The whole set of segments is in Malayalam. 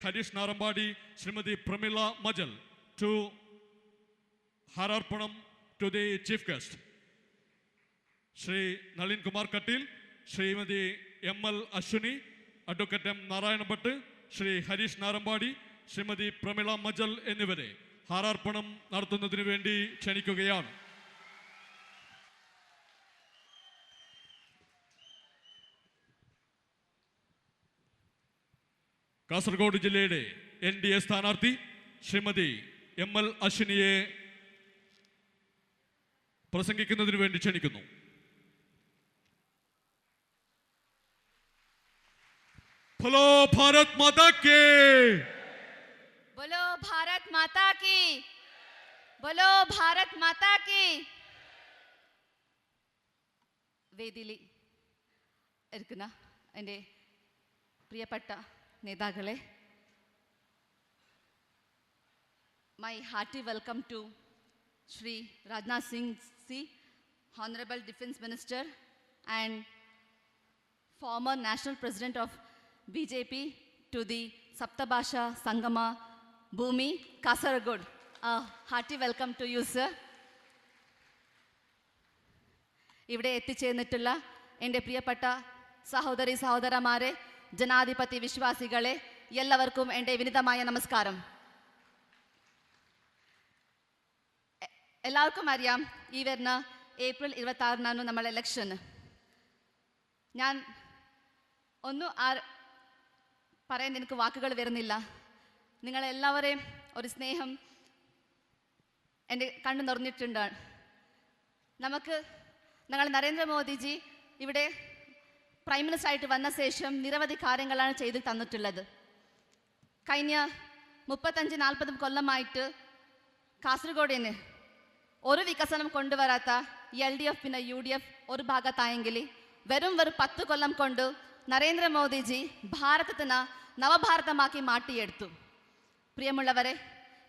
Harish Narambadi, Srimati Pramila Majal to Hararpanam to the chief guest. Shri Nalin Kumar Katil, Srimati M.L. Ashwini, Advocate M. Narayana Bhatt, Shri Harish Narambadi, Srimati Pramila Majal എന്നിവരെ ഹാരാർപ്പണം നടത്തുന്നതിന് വേണ്ടി ക്ഷണിക്കുകയാണ്. കാസർഗോഡ് ജില്ലയുടെ NDA സ്ഥാനാർത്ഥി ശ്രീമതി M.L. അശ്വിനിയെ പ്രസംഗിക്കുന്നതിന് വേണ്ടി ക്ഷണിക്കുന്നു. बोलो भारत माता की, बोलो भारत माता की, बोलो भारत माता की. വേദിയിൽ ഇരിക്കുന്ന എൻ്റെ പ്രിയപ്പെട്ട നേതാക്കളെ, my hearty welcome to Shri Rajnath Singh Ji, Honorable Defence Minister and former National President of BJP to the Saptabhasha Sangama Bhumi Kasaragod. A hearty welcome to you, sir. ഇവിടെ എത്തിച്ചേർന്നിട്ടുള്ള എൻ്റെ പ്രിയപ്പെട്ട സഹോദരി സഹോദരന്മാരെ, ജനാധിപത്യ വിശ്വാസികളെ, എല്ലാവർക്കും എൻ്റെ വിനീതമായ നമസ്കാരം. എല്ലാവർക്കും അറിയാം, ഈ വരുന്ന ഏപ്രിൽ 26-നാണ് നമ്മളെ ഇലക്ഷൻ. ഞാൻ ഒന്നും പറയാൻ എനിക്ക് വാക്കുകൾ വരുന്നില്ല. നിങ്ങളെല്ലാവരെയും ഒരു സ്നേഹം എൻ്റെ കണ്ണു നിറഞ്ഞിട്ടുണ്ട്. ഞങ്ങൾ നരേന്ദ്രമോദിജി ഇവിടെ പ്രൈം മിനിസ്റ്റർ ആയിട്ട് വന്ന ശേഷം നിരവധി കാര്യങ്ങളാണ് ചെയ്ത് തന്നിട്ടുള്ളത്. കഴിഞ്ഞ 35-40 കൊല്ലമായിട്ട് കാസർഗോഡിന് ഒരു വികസനം കൊണ്ടുവരാത്ത LDF പിന്നെ UDF ഒരു ഭാഗത്തായെങ്കിൽ വെറും 10 കൊല്ലം കൊണ്ട് നരേന്ദ്രമോദിജി ഭാരതത്തിന് നവഭാരതമാക്കി മാറ്റിയെടുത്തു. പ്രിയമുള്ളവരെ,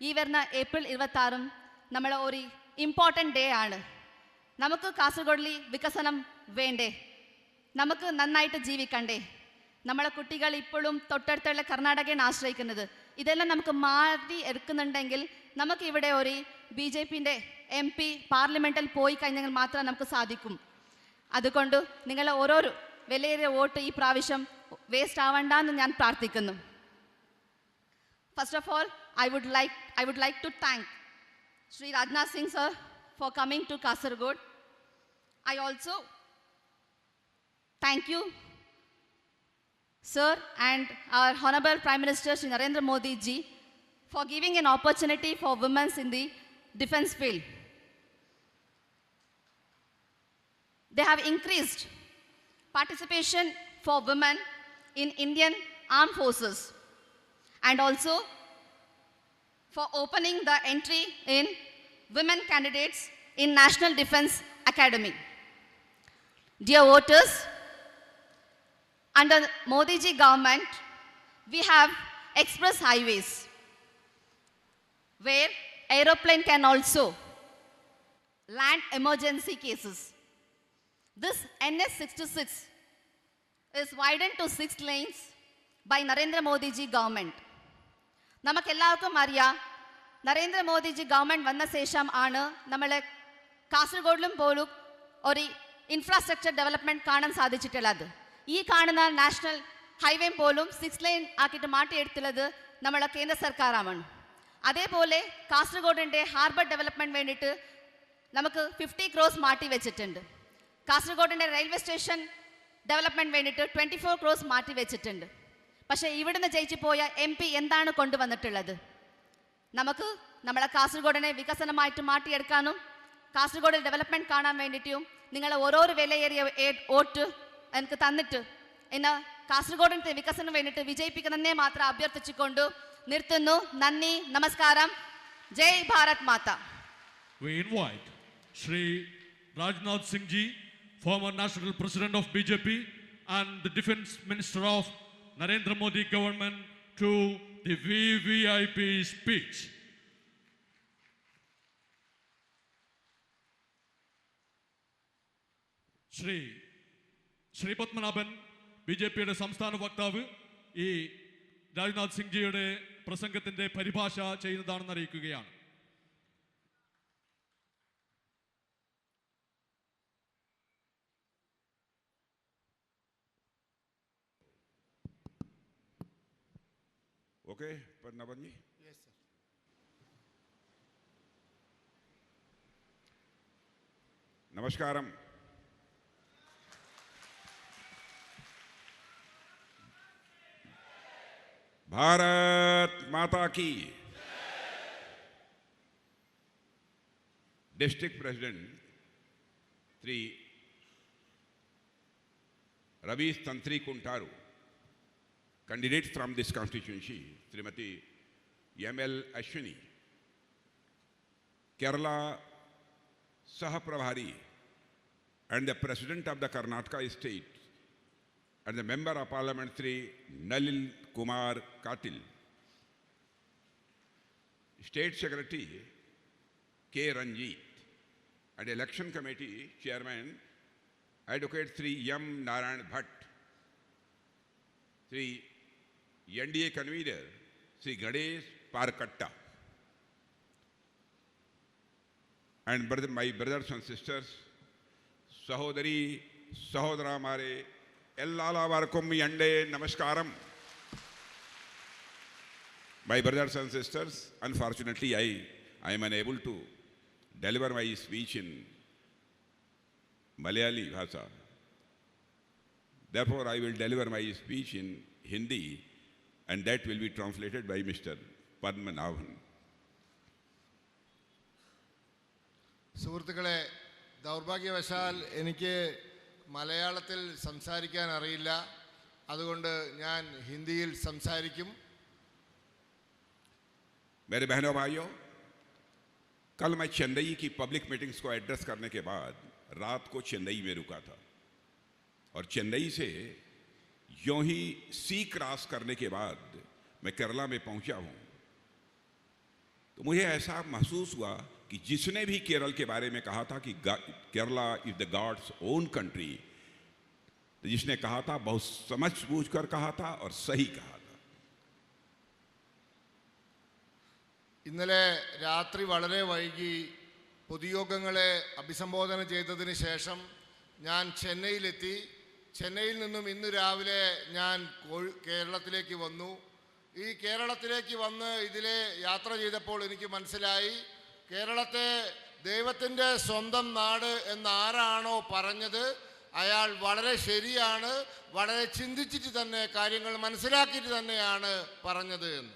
ഈ വരുന്ന ഏപ്രിൽ 26 നമ്മളെ ഒരു ഇമ്പോർട്ടൻ്റ് ഡേ ആണ്. നമുക്ക് കാസർഗോഡിൽ വികസനം വേണ്ടേ? നമുക്ക് നന്നായിട്ട് ജീവിക്കണ്ടേ? നമ്മളെ കുട്ടികൾ ഇപ്പോഴും തൊട്ടടുത്തുള്ള കർണാടകയാണ് ആശ്രയിക്കുന്നത്. ഇതെല്ലാം നമുക്ക് മാറ്റി എടുക്കുന്നുണ്ടെങ്കിൽ നമുക്ക് ഇവിടെ ഒരു BJPൻ്റെ MP പാർലമെൻറ്റിൽ പോയി കഴിഞ്ഞെങ്കിൽ മാത്രമേ നമുക്ക് സാധിക്കും. അതുകൊണ്ട് നിങ്ങളെ ഓരോരോ വിലയേറിയ വോട്ട് ഈ പ്രാവശ്യം വേസ്റ്റ് ആവണ്ടെന്ന് ഞാൻ പ്രാർത്ഥിക്കുന്നു. First of all, I would like to thank Shri Rajnath Singh sir for coming to Kasaragod. I also thank you sir and our Honorable Prime Minister Shri Narendra Modi ji for giving an opportunity for women in the defense field. They have increased participation for women in Indian Armed Forces and also for opening the entry in women candidates in National Defense Academy. Dear voters, under Modi ji government, we have express highways where aeroplane can also land emergency cases. This NS66 is widened to 6 lanes by Narendra Modi ji government. നമുക്കെല്ലാവർക്കും അറിയാം, നരേന്ദ്ര മോദി ജി ഗവൺമെൻറ് വന്ന ശേഷം ആണ് നമ്മളെ കാസർഗോഡിലും പോലും ഒരു ഇൻഫ്രാസ്ട്രക്ചർ ഡെവലപ്മെൻറ്റ് കാണാൻ സാധിച്ചിട്ടുള്ളത്. ഈ കാണുന്ന നാഷണൽ ഹൈവേ പോലും 6 ലൈൻ ആക്കിയിട്ട് മാറ്റിയെടുത്തുള്ളത് നമ്മളെ കേന്ദ്ര സർക്കാരാണ്. അതേപോലെ കാസർഗോഡിൻ്റെ ഹാർബർ ഡെവലപ്മെൻറ്റ് വേണ്ടിയിട്ട് നമുക്ക് 50 crores മാറ്റി വെച്ചിട്ടുണ്ട്. കാസർഗോഡിൻ്റെ റെയിൽവേ സ്റ്റേഷൻ ഡെവലപ്മെൻറ്റ് വേണ്ടിയിട്ട് 24 crores മാറ്റി വെച്ചിട്ടുണ്ട്. പക്ഷേ ഇവിടുന്ന് ജയിച്ചു പോയ MP എന്താണ് കൊണ്ടുവന്നിട്ടുള്ളത്? നമുക്ക് നമ്മളെ കാസർഗോഡിനെ വികസനമായിട്ട് മാറ്റിയെടുക്കാനും കാസർഗോഡിൽ ഡെവലപ്മെൻറ്റ് കാണാൻ വേണ്ടിയിട്ടും നിങ്ങൾ ഓരോരോ വിലയേറിയ വോട്ട് എനിക്ക് തന്നിട്ട് ഇന്ന് കാസർഗോഡിൻ്റെ വികസനം വേണ്ടിയിട്ട് വിജയിപ്പിക്കുന്നതിനെ മാത്രം അഭ്യർത്ഥിച്ചുകൊണ്ട് നിർത്തുന്നു. നന്ദി, നമസ്കാരം. ജയ് ഭാരത് മാത. We invite Shri Rajnath Singh Ji, former National President of BJP and the Defence Minister of Narendra Modi government, to the VVIP speech. Shri Padmanabhan, BJP സംസ്ഥാന വക്താവ്, ഈ രാജ്നാഥ് സിംഗ് ജിയുടെ പ്രസംഗത്തിന്റെ പരിഭാഷ ചെയ്യുന്നതാണെന്ന് അറിയിക്കുകയാണ്. Okay, Padnavan ji? Yes, sir. Namaskaram. Bharat Mata ki. District President Sri Ravi Tantri Kuntaru, candidate from this constituency, Srimati M.L. Ashwini, Kerala Sahaprabhari, and the President of the Karnataka state, and the Member of Parliament Sri Nalin Kumar Katil, State Secretary K. Ranjit, and Election Committee Chairman Advocate Sri M. Narayan Bhatt, Sri NDA Convener Sri Ganesh Parkatta, and my brothers and sisters, Sahodari, Sahodara Mare, Ellala Varkum Yande Namaskaram. My brothers and sisters, unfortunately I am unable to deliver my speech in Malayali Bhasha. Therefore, I will deliver my speech in Hindi, and that will be translated by Mr. Padmanabhan. സുഹൃത്തുക്കളെ, ദൗർഭാഗ്യവശാൽ എനിക്ക് മലയാളത്തിൽ സംസാരിക്കാൻ അറിയില്ല. അതുകൊണ്ട് ഞാൻ ഹിന്ദിയിൽ സംസാരിക്കും. मेरे बहनों भाइयों, कल मैं चेन्नई की पब्लिक मीटिंग्स को एड्रेस करने के बाद रात को चेन्नई में रुका था, और चेन्नई से यूं ही सी क्रॉस करने के बाद मैं केरला में पहुंचा हूं, तो मुझे ऐसा महसूस हुआ कि जिसने भी केरल के बारे में कहा था कि Kerala is the gods own country, तो जिसने कहा था बहुत समझ बूझ कर कहा था और सही कहा था. ഇന്നലെ രാത്രി വളരെ വൈകി പൊതുയോഗങ്ങളെ അഭിസംബോധന ചെയ്തതിന് ശേഷം ഞാൻ ചെന്നൈയിലെത്തി. ചെന്നൈയിൽ നിന്നും ഇന്ന് രാവിലെ ഞാൻ കേരളത്തിലേക്ക് വന്നു. ഈ കേരളത്തിലേക്ക് വന്ന് ഇതിലെ യാത്ര ചെയ്തപ്പോൾ എനിക്ക് മനസ്സിലായി, കേരളത്തെ ദൈവത്തിൻ്റെ സ്വന്തം നാട് എന്നാരാണോ പറഞ്ഞത് അയാൾ വളരെ ശരിയാണ്, വളരെ ചിന്തിച്ചിട്ട് തന്നെ കാര്യങ്ങൾ മനസ്സിലാക്കിയിട്ട് തന്നെയാണ് പറഞ്ഞത് എന്ന്.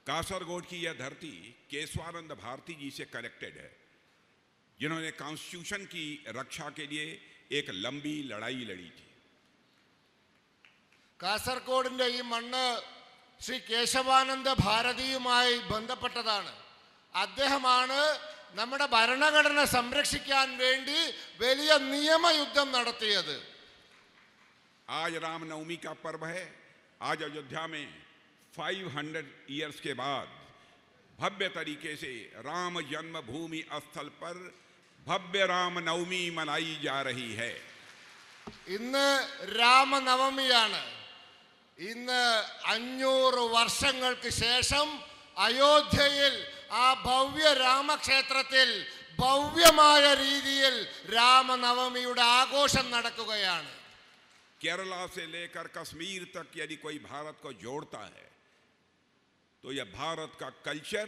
कासरगोड की यह धरती केशवानंद भारती जी से कनेक्टेड है, जिन्होंने कॉन्स्टिट्यूशन की रक्षा के लिए एक लंबी लड़ाई लड़ी थी. കാസർഗോഡിന്റെ ഈ മണ്ണ് ശ്രീ കേശവാനന്ദ ഭാരതിയുമായി ബന്ധപ്പെട്ടതാണ്. അദ്ദേഹമാണ് നമ്മുടെ ഭരണഘടന സംരക്ഷിക്കാൻ വേണ്ടി വലിയ നിയമയുദ്ധം നടത്തിയത്. आज रामनवमी का पर्व है. आज अयोध्या में 500 ईयर्स के बाद भव्य तरीके से राम जन्मभूमि स्थल पर भव्य रामनवमी मनाई जा रही है. ഇന്ന് രാമനവമിയാണ്. ഇന്ന് 500 വർഷങ്ങൾക്ക് ശേഷം അയോധ്യയിൽ ആ ഭവ്യ രാമക്ഷേത്രത്തിൽ ഭവ്യമായ രീതിയിൽ രാമനവമിയുടെ ആഘോഷം നടക്കുകയാണ്. केरला से लेकर कश्मीर तक यदि कोई भारत को जोड़ता है तो यह भारत का कल्चर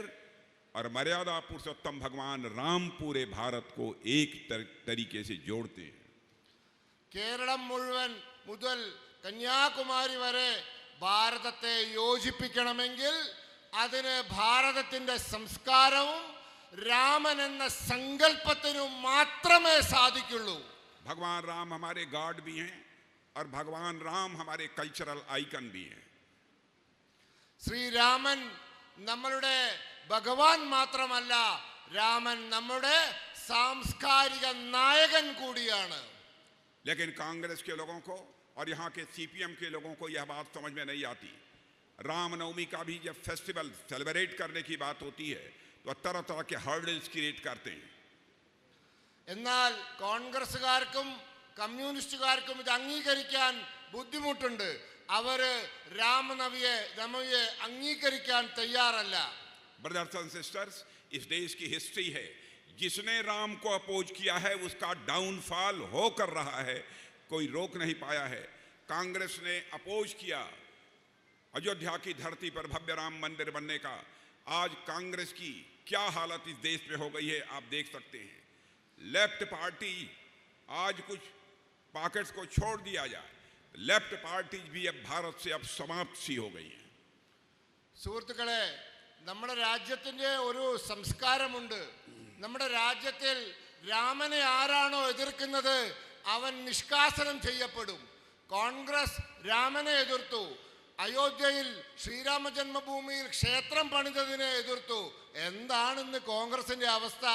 और मर्यादा पुरुषोत्तम भगवान राम पूरे भारत को एक तरीके से जोड़ते हैं. കേരളം മുഴുവൻ മുതൽ കന്യാകുമാരി വരെ ഭാരതത്തെ യോജിപ്പിക്കണമെങ്കിൽ അതിന് ഭാരതത്തിൻ്റെ സംസ്കാരവും രാമൻ എന്ന സങ്കല്പത്തിനും മാത്രമേ സാധിക്കുള്ളൂ. भगवान राम हमारे गॉड भी हैं और भगवान राम हमारे कल्चरल आइकन भी हैं. ശ്രീരാമൻ നമ്മളുടെ ഭഗവാൻ മാത്രമല്ല, രാമൻ നമ്മുടെ സാംസ്കാരിക നായകൻ കൂടിയാണ്. लेकिन कांग्रेस के लोगों को और यहाँ के सीपीएम के लोगों को यह बात समझ में नहीं आती. रामनवमी का भी जब फेस्टिवल सेलिब्रेट करने की बात होती है तो तरह तरह के हर्डल्स क्रिएट करते हैं. എന്നാൽ കോൺഗ്രസ്സുകാർക്കും കമ്മ്യൂണിസ്റ്റുകാർക്കും ഇത് അംഗീകരിക്കാൻ ബുദ്ധിമുട്ടുണ്ട്. അവര് രാമനവമിയെ അംഗീകരിക്കാൻ തയ്യാറല്ല. ब्रदर्स एंड सिस्टर्स, इस देश की हिस्ट्री है, जिसने राम को अपोज किया है उसका डाउनफॉल हो कर रहा है, कोई रोक नहीं पाया है. कांग्रेस ने अपोज किया अयोध्या की धरती पर भव्य राम मंदिर बनने का. आज कांग्रेस की क्या हालत इस देश में हो गई है आप देख सकते हैं. लेफ्ट पार्टी आज कुछ पॉकेट्स को छोड़ दिया जाए, लेफ्ट पार्टी भी अब भारत से अब समाप्त सी हो गई है. സുഹൃത്തുക്കളെ, നമ്മുടെ രാജ്യത്തിൻ്റെ ഒരു സംസ്കാരമുണ്ട്. നമ്മുടെ രാജ്യത്തിൽ രാമനെ ആരാണോ എതിർക്കുന്നത് അവൻ നിഷ്കാസനം ചെയ്യപ്പെടും. കോൺഗ്രസ് രാമനെ എതിർത്തു. അയോധ്യയിൽ ശ്രീരാമ ജന്മഭൂമിയിൽ ക്ഷേത്രം പണിതതിനെ എതിർത്തു. എന്താണിന്ന് കോൺഗ്രസിന്റെ അവസ്ഥ?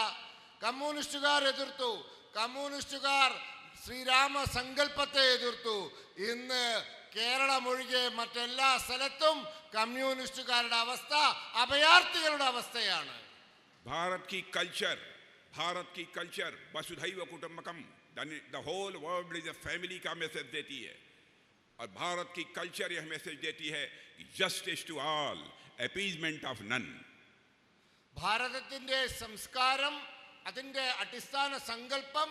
കമ്മ്യൂണിസ്റ്റുകാർ എതിർത്തു. കമ്മ്യൂണിസ്റ്റുകാർ ശ്രീരാമ സങ്കല്പത്തെ എതിർത്തു. ഇന്ന് കേരളം ഒഴികെ മറ്റെല്ലാ സ്ഥലത്തും കമ്മ്യൂണിസ്റ്റുകാരുടെ അവസ്ഥ അഭയാർത്ഥികളുടെ അവസ്ഥയാണ്. भारत की कल्चर वसुधैव कुटुंबकम, the whole world is a family का मैसेज देती है. और भारत की कल्चर यह मैसेज देती है justice to all, appeasement of none. ഭാരതത്തിന്റെ സംസ്കാരം, അതിന്റെ അടിസ്ഥാന സങ്കല്പം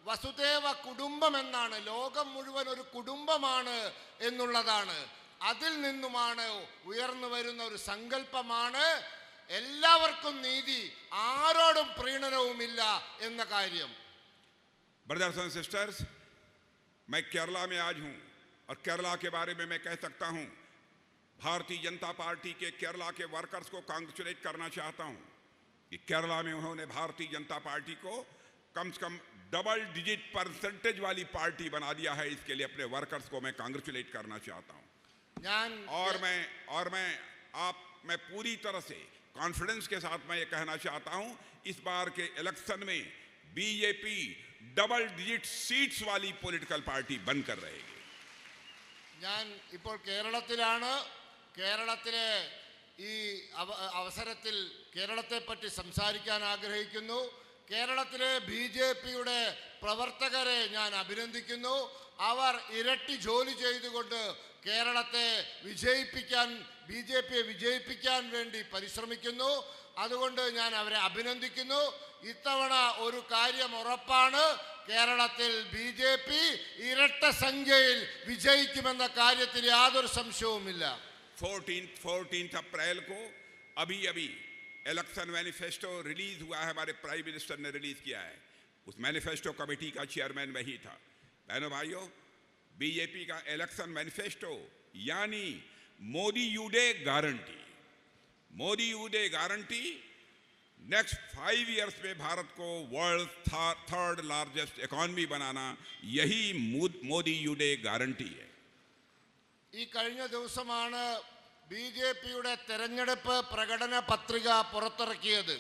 വസുദേവ കുടുംബം എന്നാണ്. ലോകം മുഴുവൻ ഒരു കുടുംബമാണ് എന്നുള്ളതാണ്. അതിൽ നിന്നുമാണ് ഉയർന്നു വരുന്ന ഒരു സങ്കല്പമാണ് എല്ലാവർക്കും നീതി, ആരോടും പ്രീണനവുമില്ല എന്ന കാര്യം. ब्रदर्स एंड सिस्टर्स, मैं केरला में आज हूं और केरला के बारे में मैं कह सकता हूं, भारतीय जनता पार्टी के केरला के वर्कर्स को कांग्रेचुलेट करना चाहता हूं कि केरला में उन्होंने भारतीय जनता पार्टी को कम से कम डबल डिजिट परसेंटेज वाली पार्टी बना दिया है. इसके लिए अपने वर्कर्स को मैं कांग्रेचुलेट करना चाहता हूं. और मैं पूरी तरह से कॉन्फिडेंस के साथ मैं ये कहना चाहता हूं, इस बार के इलेक्शन में बीजेपी डबल डिजिट सीट्स वाली पॉलिटिकल पार्टी बनकर रहेगी. ഞാൻ ഇപ്പോൾ കേരളത്തിലാണ്. കേരളത്തിലെ ഈ അവസരത്തിൽ കേരളത്തെ പറ്റി സംസാരിക്കാൻ ആഗ്രഹിക്കുന്നു. കേരളത്തിലെ ബി.ജെ.പിയുടെ പ്രവർത്തകരെ ഞാൻ അഭിനന്ദിക്കുന്നു. അവർ ഇരട്ടി ജോലി ചെയ്തുകൊണ്ട് കേരളത്തെ വിജയിപ്പിക്കാൻ, ബി.ജെ.പിയെ വിജയിപ്പിക്കാൻ വേണ്ടി പരിശ്രമിക്കുന്നു. അതുകൊണ്ട് ഞാൻ അവരെ അഭിനന്ദിക്കുന്നു. ഇത്തവണ ഒരു കാര്യം ഉറപ്പാണ്, കേരളത്തിൽ ബി.ജെ.പി ഇരട്ട സംഖ്യയിൽ വിജയിക്കുമെന്ന കാര്യത്തിൽ യാതൊരു സംശയവുമില്ല. 14 अप्रैल को अभी इलेक्शन मैनिफेस्टो रिलीज हुआ है, हमारे प्राइम मिनिस्टर ने रिलीज किया है. उस मैनिफेस्टो कमेटी का चेयरमैन वही था. बहनों भाइयों, बीजेपी का इलेक्शन मैनिफेस्टो यानी मोदी यू डे गारंटी, मोदी यू डे गारंटी नेक्स्ट 5 इयर्स में भारत को वर्ल्ड थर्ड लार्जेस्ट इकोनॉमी बनाना, यही मोदी यू डे गारंटी है. ഈ കഴിഞ്ഞ ദിവസമാണ് ബി.ജെ.പിയുടെ തെരഞ്ഞെടുപ്പ് പ്രകടന പത്രിക പുറത്തിറക്കിയത്.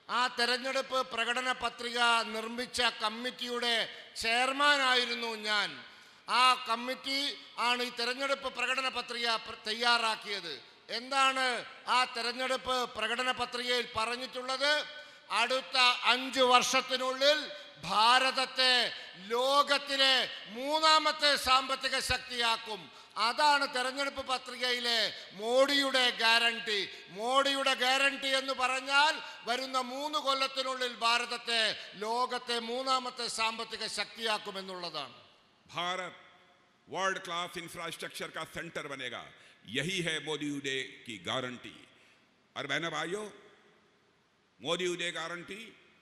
ആ തെരഞ്ഞെടുപ്പ് പ്രകടന പത്രിക നിർമ്മിച്ച കമ്മിറ്റിയുടെ ചെയർമാനായിരുന്നു ഞാൻ. ആ കമ്മിറ്റി ആണ് ഈ തെരഞ്ഞെടുപ്പ് പ്രകടന പത്രിക തയ്യാറാക്കിയത്. എന്താണ് ആ തെരഞ്ഞെടുപ്പ് പ്രകടന പത്രികയിൽ പറഞ്ഞിട്ടുള്ളത്? അടുത്ത 5 വർഷത്തിനുള്ളിൽ ഭാരതത്തെ ലോകത്തിലെ 3ാമത്തെ സാമ്പത്തിക ശക്തിയാക്കും. അതാണ് തെരഞ്ഞെടുപ്പ് പത്രികയിലെ മോഡിയുടെ ഗ്യാരണ്ടി. മോഡിയുടെ ഗ്യാരണ്ടി എന്ന് പറഞ്ഞാൽ വരുന്ന 3 കൊല്ലത്തിനുള്ളിൽ ഭാരതത്തെ ലോകത്തെ 3ാമത്തെ സാമ്പത്തിക ശക്തിയാക്കുമെന്നുള്ളതാണ്. भारत वर्ल्ड क्लास इंफ्रास्ट्रक्चर का सेंटर बनेगा, यही है मोदी यू डे की गारंटी. और बहनों भाइयों, मोदी यू डे गारंटी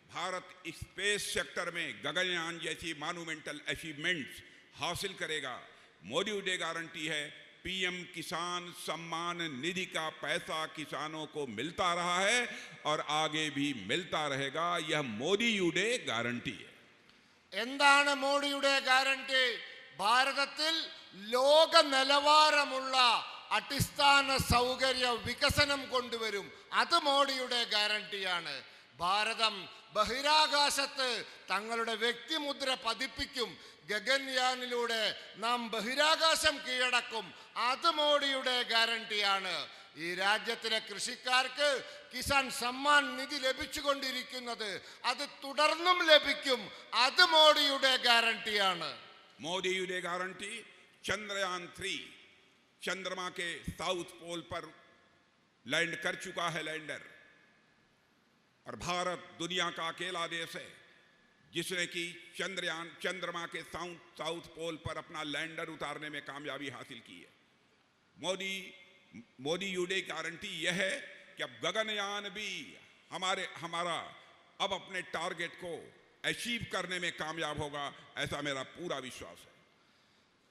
भारत स्पेस सेक्टर में गगनयान जैसी मॉन्यूमेंटल अचीवमेंट्स हासिल करेगा. मोदी यू डे गारंटी है पीएम किसान सम्मान निधि का पैसा किसानों को मिलता रहा है और आगे भी मिलता रहेगा. यह मोदी यू डे गारंटी है. എന്താണ് മോഡിയുടെ ഗ്യാരണ്ടി? ഭാരതത്തിൽ ലോക നിലവാരമുള്ള അടിസ്ഥാന സൗകര്യ വികസനം കൊണ്ടുവരും. അത് മോഡിയുടെ ഗ്യാരണ്ടിയാണ്. ഭാരതം ബഹിരാകാശത്ത് തങ്ങളുടെ വ്യക്തിമുദ്ര പതിപ്പിക്കും. ഗഗൻയാനിലൂടെ നാം ബഹിരാകാശം കീഴടക്കും. അത് മോഡിയുടെ ഗ്യാരണ്ടിയാണ്. ഈ രാജ്യത്തിലെ കൃഷിക്കാർക്ക് കിസാൻ സമ്മാൻ നിധി ലഭിച്ചുകൊണ്ടിരിക്കുന്നത്, അത് തുടർന്നും ലഭിക്കും. അത് മോഡിയുടെ ഗ്യാരണ്ടിയാണ്. मोदी यू डे गारंटी चंद्रयान 3 चंद्रमा के साउथ पोल पर लैंड कर चुका है लैंडर, और भारत दुनिया का अकेला देश है जिसने कि चंद्रमा के साउथ पोल पर अपना लैंडर उतारने में कामयाबी हासिल की है। मोदी यूडे गारंटी यह है कि अब गगनयान भी हमारा अब अपने टारगेट को अचीव करने में कामयाब होगा, ऐसा मेरा पूरा विश्वास है।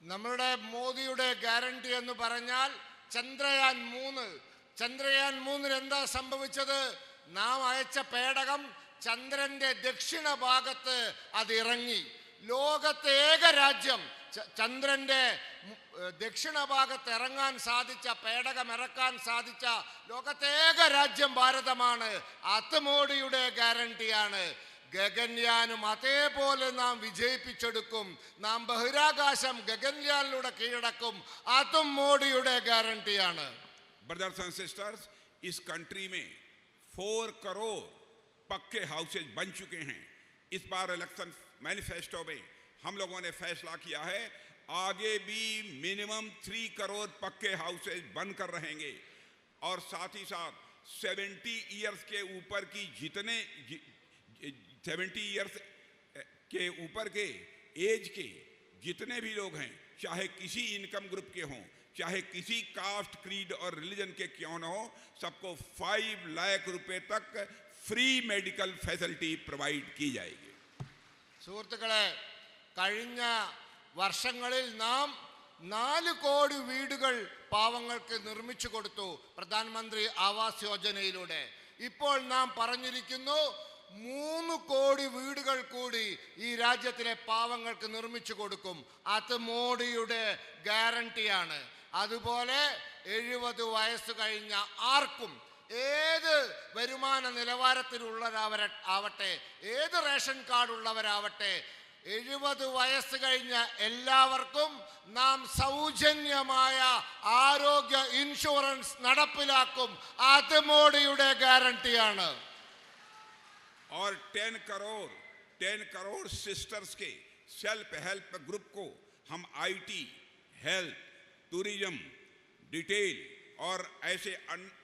നമ്മുടെ മോദിയുടെ ഗ്യാരണ്ടി എന്ന് പറഞ്ഞാൽ ചന്ദ്രയാൻ 3 എന്താ സംഭവിച്ചത്? നാം അയച്ച പേടകം ചന്ദ്രന്റെ ദക്ഷിണ ഭാഗത്ത് അത് ഇറങ്ങി. ലോകത്തെ ഏക രാജ്യം ചന്ദ്രന്റെ ദക്ഷിണ ഭാഗത്ത് ഇറങ്ങാൻ സാധിച്ച, പേടകം ഇറക്കാൻ സാധിച്ച ലോകത്തെ ഏക രാജ്യം ഭാരതമാണ്. അത് മോഡിയുടെ ഗ്യാരണ്ടിയാണ്. ഗഗൻയാനും അതേപോലെ നാം വിജയിപ്പിച്ചെടുക്കും. നാം ബഹിരാകാശം ഗഗൻയാനിലൂടെ കീഴടക്കും. അതും മോഡിയുടെ ഗ്യാരണ്ടിയാണ്. ब्रदर्स एंड सिस्टर्स, इस कंट्री में 4 करोड़ पक्के हाउसेज बन चुके हैं। इस बार इलेक्शन मैनिफेस्टो में हम लोगों ने फैसला किया है आगे भी मिनिमम 3 करोड़ पक्के हाउसेज बनकर रहेंगे, और साथ ही साथ 70 इयर्स के ऊपर की 70 इयर्स के ऊपर के एज के जितने भी लोग हैं, चाहे किसी इनकम ग्रुप के हों, चाहे किसी कास्ट, क्रीड और रिलीजन के क्यों न हो, सबको 5 लाख रुपए तक फ्री मेडिकल फैसिलिटी प्रोवाइड की जाएगी। സുഹൃത്തുക്കളെ, കഴിഞ്ഞ വർഷങ്ങളിൽ നാം 4 കോടി വീടുകൾ പാവങ്ങൾക്ക് നിർമ്മിച്ചു കൊടുത്തു പ്രധാനമന്ത്രി ആവാസ് യോജനയിലൂടെ. ഇപ്പോൾ നാം പറഞ്ഞിരിക്കുന്നു 3 കോടി വീടുകൾ കൂടി ഈ രാജ്യത്തിലെ പാവങ്ങൾക്ക് നിർമ്മിച്ചു കൊടുക്കും. അത് മോഡിയുടെ ഗ്യാരണ്ടിയാണ്. അതുപോലെ 70 വയസ്സ് കഴിഞ്ഞ ആർക്കും, ഏത് വരുമാന നിലവാരത്തിലുള്ളവരാവട്ടെ, ഏത് റേഷൻ കാർഡ് ഉള്ളവരാവട്ടെ, 70 വയസ്സ് കഴിഞ്ഞ എല്ലാവർക്കും നാം സൗജന്യമായ ആരോഗ്യ ഇൻഷുറൻസ് നടപ്പിലാക്കും. അത് മോഡിയുടെ ഗ്യാരണ്ടിയാണ്. और 10 करोड़ सिस्टर्स के सेल्फ हेल्प ग्रुप को हम आईटी, हेल्थ, टूरिज्म, डिटेल और ऐसे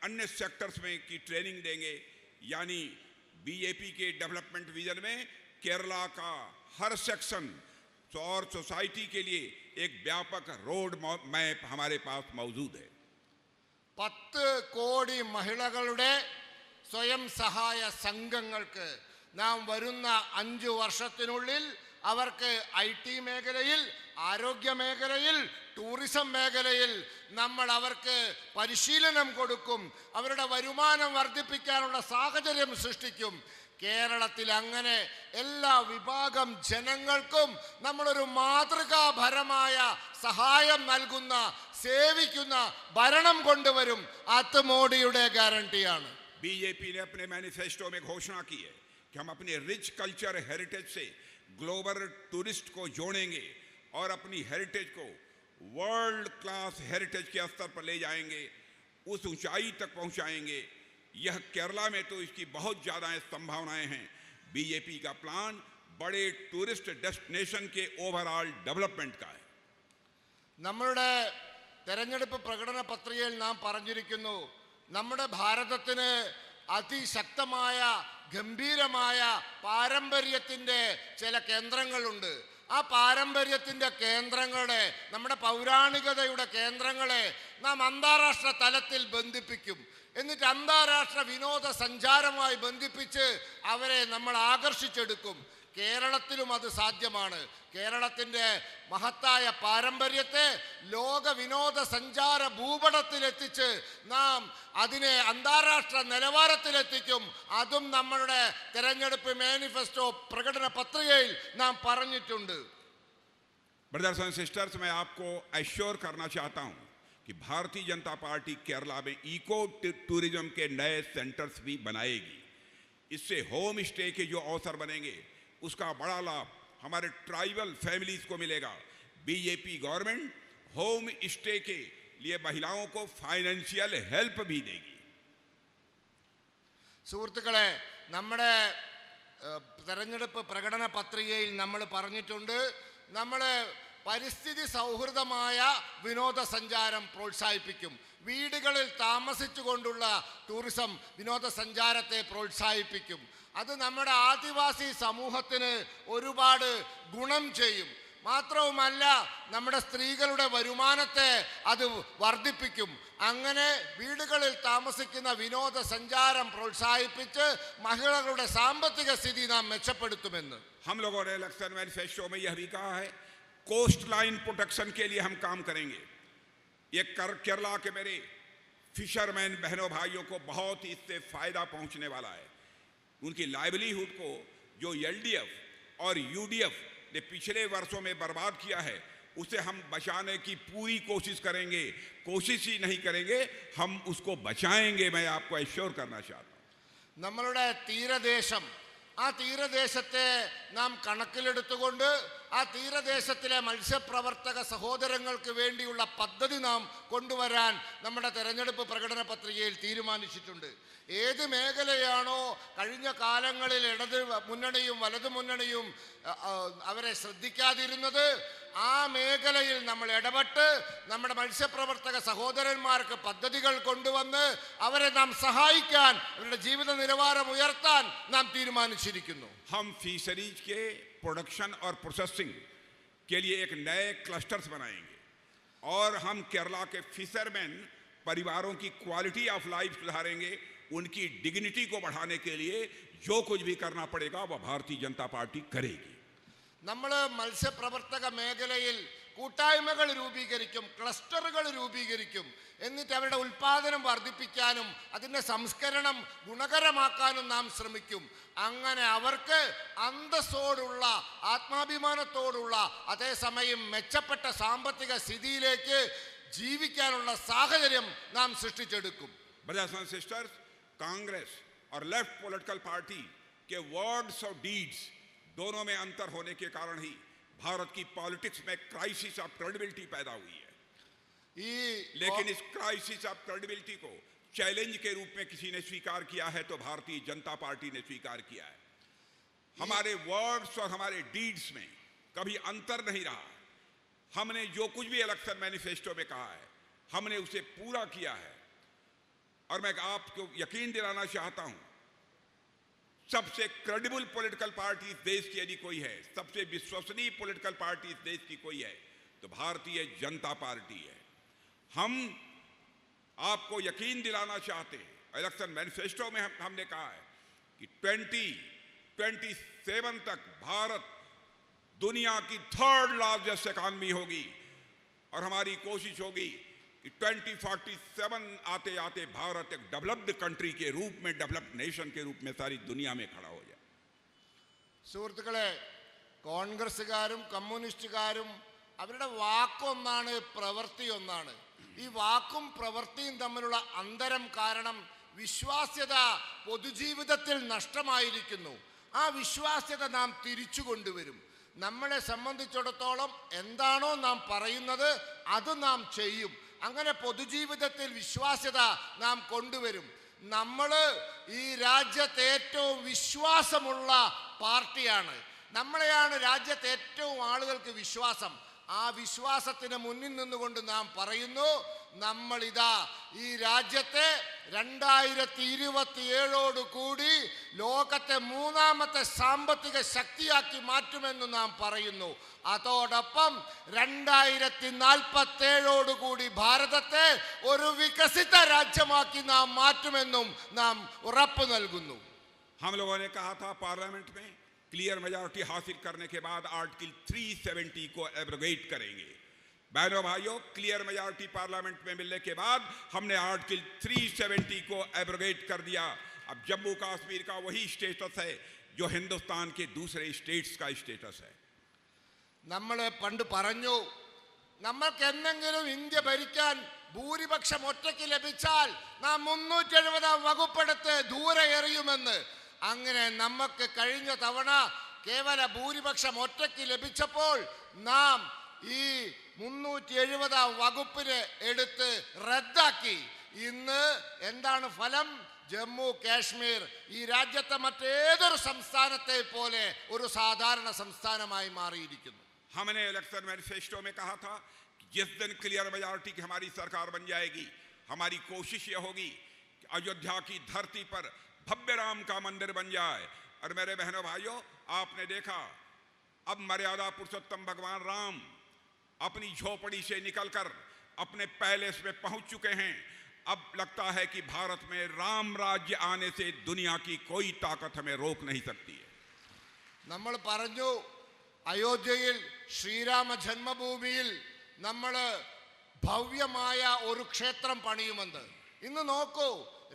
अन्य सेक्टर्स में की ट्रेनिंग देंगे। यानी बीजेपी के डेवलपमेंट विजन में केरला का हर सेक्शन और सोसाइटी के लिए एक व्यापक रोड मैप हमारे पास मौजूद है। 10 കോടി മഹിളകളുടെ സ്വയം സഹായ സംഘങ്ങൾക്ക് നാം വരുന്ന 5 വർഷത്തിനുള്ളിൽ അവർക്ക് IT മേഖലയിൽ, ആരോഗ്യ മേഖലയിൽ, ടൂറിസം മേഖലയിൽ നമ്മൾ അവർക്ക് പരിശീലനം കൊടുക്കും. അവരുടെ വരുമാനം വർദ്ധിപ്പിക്കാനുള്ള സാഹചര്യം സൃഷ്ടിക്കും. കേരളത്തിൽ അങ്ങനെ എല്ലാ വിഭാഗം ജനങ്ങൾക്കും നമ്മളൊരു മാതൃകാപരമായ സഹായം നൽകുന്ന, സേവിക്കുന്ന ഭരണം കൊണ്ടുവരും. അത് മോഡിയുടെ ഗ്യാരണ്ടിയാണ്. बीजेपी ने अपने मैनिफेस्टो में घोषणा की है कि हम अपने रिच कल्चर हेरिटेज से ग्लोबल टूरिस्ट को जोड़ेंगे और अपनी हेरिटेज को वर्ल्ड क्लास हेरिटेज के स्तर पर ले जाएंगे, उस ऊंचाई तक पहुंचाएंगे। यह केरला में तो इसकी बहुत ज़्यादा संभावनाएं हैं। बीजेपी का प्लान बड़े टूरिस्ट डेस्टिनेशन के ओवरऑल डेवलपमेंट का है। നമ്മുടെ തെരഞ്ഞെടുപ്പ് പ്രകടന പത്രികയിൽ നാം പറഞ്ഞിരിക്കുന്നു, നമ്മുടെ ഭാരതത്തിന് അതിശക്തമായ ഗംഭീരമായ പാരമ്പര്യത്തിൻ്റെ ചില കേന്ദ്രങ്ങളുണ്ട്. ആ പാരമ്പര്യത്തിൻ്റെ കേന്ദ്രങ്ങളെ, നമ്മുടെ പൗരാണികതയുടെ കേന്ദ്രങ്ങളെ നാം അന്താരാഷ്ട്ര തലത്തിൽ ബന്ധിപ്പിക്കും. എന്നിട്ട് അന്താരാഷ്ട്ര വിനോദസഞ്ചാരമായി ബന്ധിപ്പിച്ച് അവരെ നമ്മൾ ആകർഷിച്ചെടുക്കും. കേരളത്തിലും അത് സാധ്യമാണ്. കേരളത്തിൻ്റെ മഹത്തായ പാരമ്പര്യത്തെ ലോക വിനോദസഞ്ചാര ഭൂപടത്തിലെത്തിച്ച് നാം അതിനെ അന്താരാഷ്ട്ര നിലവാരത്തിലെത്തിക്കും. അതും നമ്മളുടെ തെരഞ്ഞെടുപ്പ് മാനിഫെസ്റ്റോ പ്രകടന പത്രികയിൽ നാം പറഞ്ഞിട്ടുണ്ട്. ब्रदर्स एंड सिस्टर्स, मैं आपको एश्योर करना चाहता हूं कि भारतीय जनता पार्टी केरला में इको टूरिज्म के नए सेंटर्स भी बनाएगी। इससे होम स्टे के जो अवसर बनेंगे उसका बड़ा लाभ हमारे ट्राइबल फैमिलीज को मिलेगा। बीजेपी गवर्नमेंट होम स्टे के लिए महिलाओं को फाइनेंशियल हेल्प भी देगी। സുഹൃത്തുക്കളെ, നമ്മുടെ തെരഞ്ഞെടുപ്പ് പ്രകടന പത്രികയിൽ നമ്മൾ പറഞ്ഞിട്ടുണ്ട്, നമ്മൾ പരിസ്ഥിതി സൗഹൃദമായ വിനോദസഞ്ചാരം പ്രോത്സാഹിപ്പിക്കും. വീടുകളിൽ താമസിച്ചുകൊണ്ടുള്ള ടൂറിസം വിനോദസഞ്ചാരത്തെ പ്രോത്സാഹിപ്പിക്കും. അത് നമ്മുടെ ആദിവാസി സമൂഹത്തിന് ഒരുപാട് ഗുണം ചെയ്യും. മാത്രവുമല്ല, നമ്മുടെ സ്ത്രീകളുടെ വരുമാനത്തെ അത് വർദ്ധിപ്പിക്കും. അങ്ങനെ വീടുകളിൽ താമസിക്കുന്ന വിനോദസഞ്ചാരം പ്രോത്സാഹിപ്പിച്ച് മഹിളകളുടെ സാമ്പത്തിക സ്ഥിതി നാം മെച്ചപ്പെടുത്തുമെന്ന്. हम लोगों ने इलेक्शन मैनिफेस्टो में यह भी कहा है, कोस्ट लाइन प्रोटेक्शन के लिए हम काम करेंगे. ये केरला के मेरे फिशरमैन बहनों भाइयों को बहुत ही इससे फायदा पहुंचने वाला है. उनकी लाइवलीहुड को जो एलडीएफ और यूडीएफ ने पिछले वर्षों में बर्बाद किया है, उसे हम बचाने की पूरी कोशिश करेंगे. कोशिश ही नहीं करेंगे, हम उसको बचाएंगे. मैं आपको एश्योर करना चाहता हूं. നമ്മളുടെ തീരദേശം, ആ തീരദേശത്തെ നാം കണക്കിലെടുത്തുകൊണ്ട് ആ തീരദേശത്തിലെ മത്സ്യപ്രവർത്തക സഹോദരങ്ങൾക്ക് വേണ്ടിയുള്ള പദ്ധതി നാം കൊണ്ടുവരാൻ നമ്മുടെ തെരഞ്ഞെടുപ്പ് പ്രകടന പത്രികയിൽ തീരുമാനിച്ചിട്ടുണ്ട്. ഏത് മേഖലയാണോ കഴിഞ്ഞ കാലങ്ങളിൽ ഇടത് മുന്നണിയും വലതു മുന്നണിയും അവരെ ശ്രദ്ധിക്കാതിരുന്നത്, ആ മേഖലയിൽ നമ്മൾ ഇടപെട്ട് നമ്മുടെ മത്സ്യപ്രവർത്തക സഹോദരന്മാർക്ക് പദ്ധതികൾ കൊണ്ടുവന്ന് അവരെ നാം സഹായിക്കാൻ, അവരുടെ ജീവിത നിലവാരം ഉയർത്താൻ നാം തീരുമാനിച്ചിരിക്കുന്നു. हम फिशरीज के प्रोडक्शन और प्रोसेसिंग के लिए एक नए क्लस्टर्स बनाएंगे और हम केरला के फिशरमैन परिवारों की क्वालिटी ऑफ लाइफ सुधारेंगे. उनकी डिग्निटी को बढ़ाने के लिए जो कुछ भी करना पड़ेगा वह भारतीय जनता पार्टी करेगी. നമ്മൾ മത്സ്യപ്രവർത്തക മേഖലയിൽ കൂട്ടായ്മകൾ രൂപീകരിക്കും, ക്ലസ്റ്ററുകൾ രൂപീകരിക്കും. എന്നിട്ട് അവരുടെ ഉൽപാദനം വർദ്ധിപ്പിക്കാനും അതിൻ്റെ സംസ്കരണം ഗുണകരമാക്കാനും നാം ശ്രമിക്കും. അങ്ങനെ അവർക്ക് അന്തസ്സോടുള്ള, ആത്മാഭിമാനത്തോടുള്ള, അതേസമയം മെച്ചപ്പെട്ട സാമ്പത്തിക സ്ഥിതിയിലേക്ക് ജീവിക്കാനുള്ള സാഹചര്യം നാം സൃഷ്ടിച്ചെടുക്കും. ब्रदर्स एंड सिस्टर्स, कांग्रेस और लेफ्ट पॉलिटिकल पार्टी के वर्ड्स और डीड्स दोनों में अंतर होने के कारण ही भारत की पॉलिटिक्स में क्राइसिस ऑफ क्रेडिबिलिटी पैदा हुई है. लेकिन इस क्राइसिस ऑफ क्रेडिबिलिटी को चैलेंज के रूप में किसी ने स्वीकार किया है तो भारतीय जनता पार्टी ने स्वीकार किया है. हमारे वर्ड्स और हमारे डीड्स में कभी अंतर नहीं रहा. हमने जो कुछ भी इलेक्शन मैनिफेस्टो में कहा है, हमने उसे पूरा किया है. और मैं आपको यकीन दिलाना चाहता हूं, सबसे क्रेडिबल पॉलिटिकल पार्टी इस देश की यदि कोई है, सबसे विश्वसनीय पॉलिटिकल पार्टी इस देश की कोई है, तो भारतीय जनता पार्टी है. हम आपको यकीन दिलाना चाहते हैं, इलेक्शन मैनिफेस्टो में हमने कहा है कि 2027 तक भारत दुनिया की थर्ड लार्जेस्ट इकॉनमी होगी. और हमारी कोशिश होगी कि 2047 आते आते भारत एक डेवलप्ड कंट्री के रूप में, डेवलप्ड नेशन के रूप में सारी दुनिया में खड़ा हो जाए. സുഹൃത്തുക്കളെ, കോൺഗ്രസ്സുകാരും കമ്മ്യൂണിസ്റ്റുകാരും അവരുടെ വാക്കൊന്നാണ്, പ്രവൃത്തി ഒന്നാണ്. ഈ വാക്കും പ്രവൃത്തിയും തമ്മിലുള്ള അന്തരം കാരണം വിശ്വാസ്യത പൊതുജീവിതത്തിൽ നഷ്ടമായിരിക്കുന്നു. ആ വിശ്വാസ്യത നാം തിരിച്ചു കൊണ്ടുവരും. നമ്മളെ സംബന്ധിച്ചിടത്തോളം എന്താണോ നാം പറയുന്നത് അത് നാം ചെയ്യും. അങ്ങനെ പൊതുജീവിതത്തിൽ വിശ്വാസ്യത നാം കൊണ്ടുവരും. നമ്മൾ ഈ രാജ്യത്തെ ഏറ്റവും വിശ്വാസമുള്ള പാർട്ടിയാണ്. നമ്മളെയാണ് രാജ്യത്തെ ഏറ്റവും ആളുകൾക്ക് വിശ്വാസം. ആ വിശ്വാസത്തിന് മുന്നിൽ നിന്നുകൊണ്ട് നാം പറയുന്നു, നമ്മളിതാ ഈ രാജ്യത്തെ 2027 കൂടി ലോകത്തെ മൂന്നാമത്തെ സാമ്പത്തിക ശക്തിയാക്കി മാറ്റുമെന്ന് നാം പറയുന്നു. അതോടൊപ്പം 2047 കൂടി ഭാരതത്തെ ഒരു വികസിത രാജ്യമാക്കി നാം മാറ്റുമെന്നും നാം ഉറപ്പ് നൽകുന്നു. हम लोगों ने कहा था पार्लियामेंट में क्लियर मेजॉरिटी हासिल करने के बाद आर्टिकल 370 को एब्रोगेट करेंगे. बहनों भाइयों, क्लियर मेजॉरिटी पार्लियामेंट में मिलने के बाद हमने आर्टिकल 370 को एब्रोगेट कर दिया. अब जम्मू कश्मीर का वही स्टेटस है जो हिंदुस्तान के दूसरे स्टेट्स का स्टेटस है. നമ്മൾ പണ്ട് പറഞ്ഞു, നമ്മൾക്ക് എന്തെങ്കിലും ഇന്ത്യ ഭരിക്കാൻ ഭൂരിപക്ഷം ഒറ്റയ്ക്ക് ലഭിച്ചാൽ നാം 370 വകുപ്പെടുത്ത് ദൂരെ എറിയുമെന്ന്. അങ്ങനെ നമുക്ക് കഴിഞ്ഞ തവണ കേവല ഭൂരിപക്ഷം ഒറ്റയ്ക്ക് ലഭിച്ചപ്പോൾ നാം ഈ 370 വകുപ്പിനെ എടുത്ത് റദ്ദാക്കി. ഇന്ന് എന്താണ് ഫലം? ജമ്മു കാശ്മീർ ഈ രാജ്യത്തെ മറ്റേതൊരു സംസ്ഥാനത്തെ പോലെ ഒരു സാധാരണ സംസ്ഥാനമായി മാറിയിരിക്കുന്നു. हमने इलेक्शन मैनिफेस्टो में कहा था कि जिस दिन क्लियर मेजॉरिटी की हमारी सरकार बन जाएगी, हमारी कोशिश यह होगी कि अयोध्या की धरती पर भव्य राम का मंदिर बन जाए। और मेरे बहनों भाइयों, आपने देखा अब मर्यादा पुरुषोत्तम भगवान राम अपनी झोपड़ी से निकलकर अपने पैलेस में पहुंच चुके हैं। अब लगता है कि भारत में राम राज्य आने से दुनिया की कोई ताकत हमें रोक नहीं सकती है। നമ്മൾ പറഞ്ഞു അയോധ്യയിൽ ശ്രീരാമ ജന്മഭൂമിയിൽ നമ്മൾ ഭവ്യമായ ഒരു ക്ഷേത്രം പണിയുമെന്ന്. ഇന്ന് നോക്കൂ,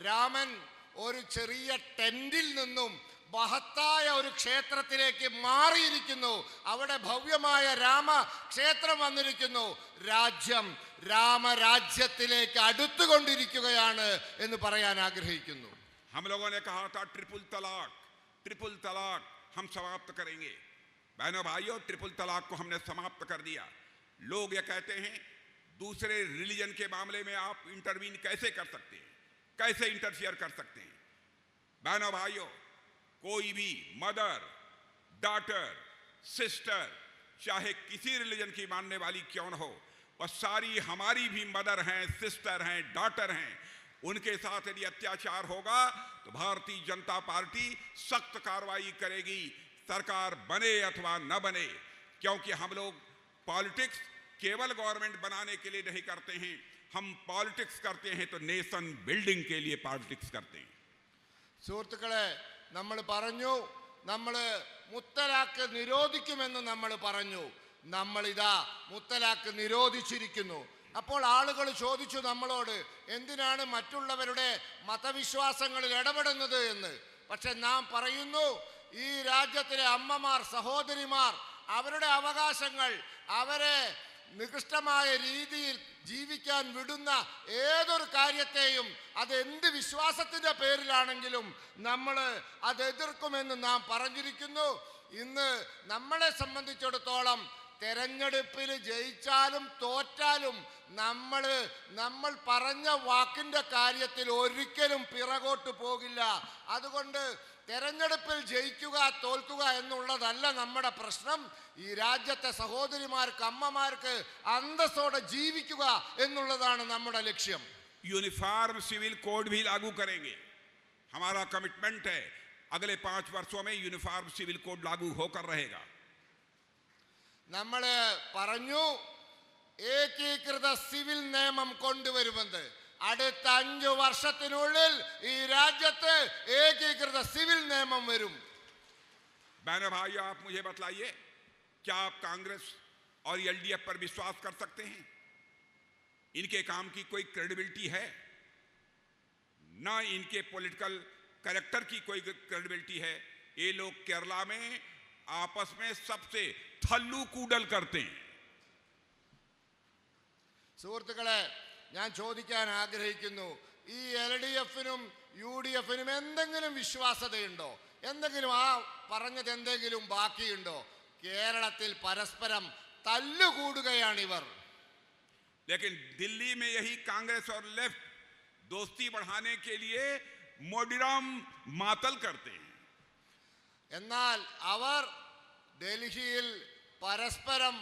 രാമൻ ഒരു ചെറിയ ടെന്റിൽ നിന്നും മഹത്തായ ഒരു ക്ഷേത്രത്തിലേക്ക് മാറിയിരിക്കുന്നു. അവിടെ ഭവ്യമായ രാമ ക്ഷേത്രം വന്നിരിക്കുന്നു. രാജ്യം രാമരാജ്യത്തിലേക്ക് അടുത്തുകൊണ്ടിരിക്കുകയാണ് എന്ന് പറയാൻ ആഗ്രഹിക്കുന്നു. हम लोगों ने कहा था ट्रिपल तलाक हम समाप्त करेंगे। बहनों भाइयों, ट्रिपल तलाक को हमने समाप्त कर दिया। लोग ये कहते हैं दूसरे रिलीजन के मामले में आप इंटरवीन कैसे कर सकते हैं, कैसे इंटरफियर कर सकते हैं। बहनों भाइयों, कोई भी मदर, डॉटर, सिस्टर, चाहे किसी रिलीजन की मानने वाली क्यों न हो, वह सारी हमारी भी मदर हैं, सिस्टर हैं, डॉटर हैं। उनके साथ यदि अत्याचार होगा तो भारतीय जनता पार्टी सख्त कार्रवाई करेगी, सरकार बने अथवा न बने। क्योंकि हम लोग पॉलिटिक्स केवल गवर्नमेंट बनाने के लिए नहीं करते हैं, हम पॉलिटिक्स करते हैं तो नेशन बिल्डिंग के लिए पॉलिटिक्स करते हैं। സുഹൃത്തുക്കളെ, നമ്മൾ പറഞ്ഞു നമ്മൾ മുത്തലാഖ് നിരോധിക്കുമെന്ന് നമ്മൾ പറഞ്ഞു. നമ്മളിതാ മുത്തലാഖ് നിരോധിച്ചിരിക്കുന്നു. അപ്പോൾ ആളുകൾ ചോദിച്ചു നമ്മളോട്, എന്തിനാണ് മറ്റുള്ളവരുടെ മതവിശ്വാസങ്ങളിൽ ഇടപെടുന്നത് എന്ന്. പക്ഷെ നാം പറയുന്നു, ഈ രാജ്യത്തിലെ അമ്മമാർ, സഹോദരിമാർ, അവരുടെ അവകാശങ്ങൾ, അവരെ നികൃഷ്ടമായ രീതിയിൽ ജീവിക്കാൻ വിടുന്ന ഏതൊരു കാര്യത്തെയും അത് എന്ത് വിശ്വാസത്തിന്റെ പേരിലാണെങ്കിലും നമ്മൾ അത് എതിർക്കുമെന്ന് നാം പറഞ്ഞിരിക്കുന്നു. ഇന്ന് നമ്മളെ സംബന്ധിച്ചിടത്തോളം തെരഞ്ഞെടുപ്പിൽ ജയിച്ചാലും തോറ്റാലും നമ്മൾ പറഞ്ഞ വാക്കിന്റെ കാര്യത്തിൽ ഒരിക്കലും പിറകോട്ട് പോകില്ല. അതുകൊണ്ട് തെരഞ്ഞെടുപ്പിൽ ജയിക്കുക തോൽക്കുക എന്നുള്ളതല്ല നമ്മുടെ പ്രശ്നം. ഈ രാജ്യത്തെ സഹോദരിമാർക്ക്, അമ്മമാർക്ക് അന്തസ്സോടെ ജീവിക്കുക എന്നുള്ളതാണ് നമ്മുടെ ലക്ഷ്യം. यूनिफॉर्म सिविल कोड भी लागू करेंगे, हमारा कमिटमेंट है। अगले 5 वर्षों में यूनिफॉर्म सिविल कोड लागू होकर रहेगा। നമ്മൾ പറഞ്ഞു ഏകീകൃത സിവിൽ നിയമം കൊണ്ടുവരുമെന്ന്. അടുത്ത 5 വർഷത്തിനുള്ളിൽ ഈ രാജ്യത്ത് ഏകീകൃത സിവിൽ നിയമം വരും. बहनों भाइयों, आप मुझे बतलाइए, क्या आप कांग्रेस और एलडीएफ पर विश्वास कर सकते हैं? इनके काम की कोई क्रेडिबिलिटी है? ना इनके पॉलिटिकल कैरेक्टर की कोई क्रेडिबिलिटी है। ये लोग केरला में आपस में सबसे थल्लू कूडल करते हैं। സുഹൃത്തുക്കളെ, ഞാൻ ചോദിക്കാൻ ആഗ്രഹിക്കുന്നു, ഈ LDFനും UDFനും എന്തെങ്കിലും വിശ്വാസതയുണ്ടോ? എന്തെങ്കിലും ആ പറഞ്ഞത് എന്തെങ്കിലും ബാക്കിയുണ്ടോ? കേരളത്തിൽ പരസ്പരം തല്ലുകൂടുകയാണിവർ. लेकिन दिल्ली में यही कांग्रेस और लेफ्ट दोस्ती बढ़ाने के लिए मोडिराम मातल करते हैं। എന്നാൽ അവർ ഡൽഹിയിൽ പരസ്പരം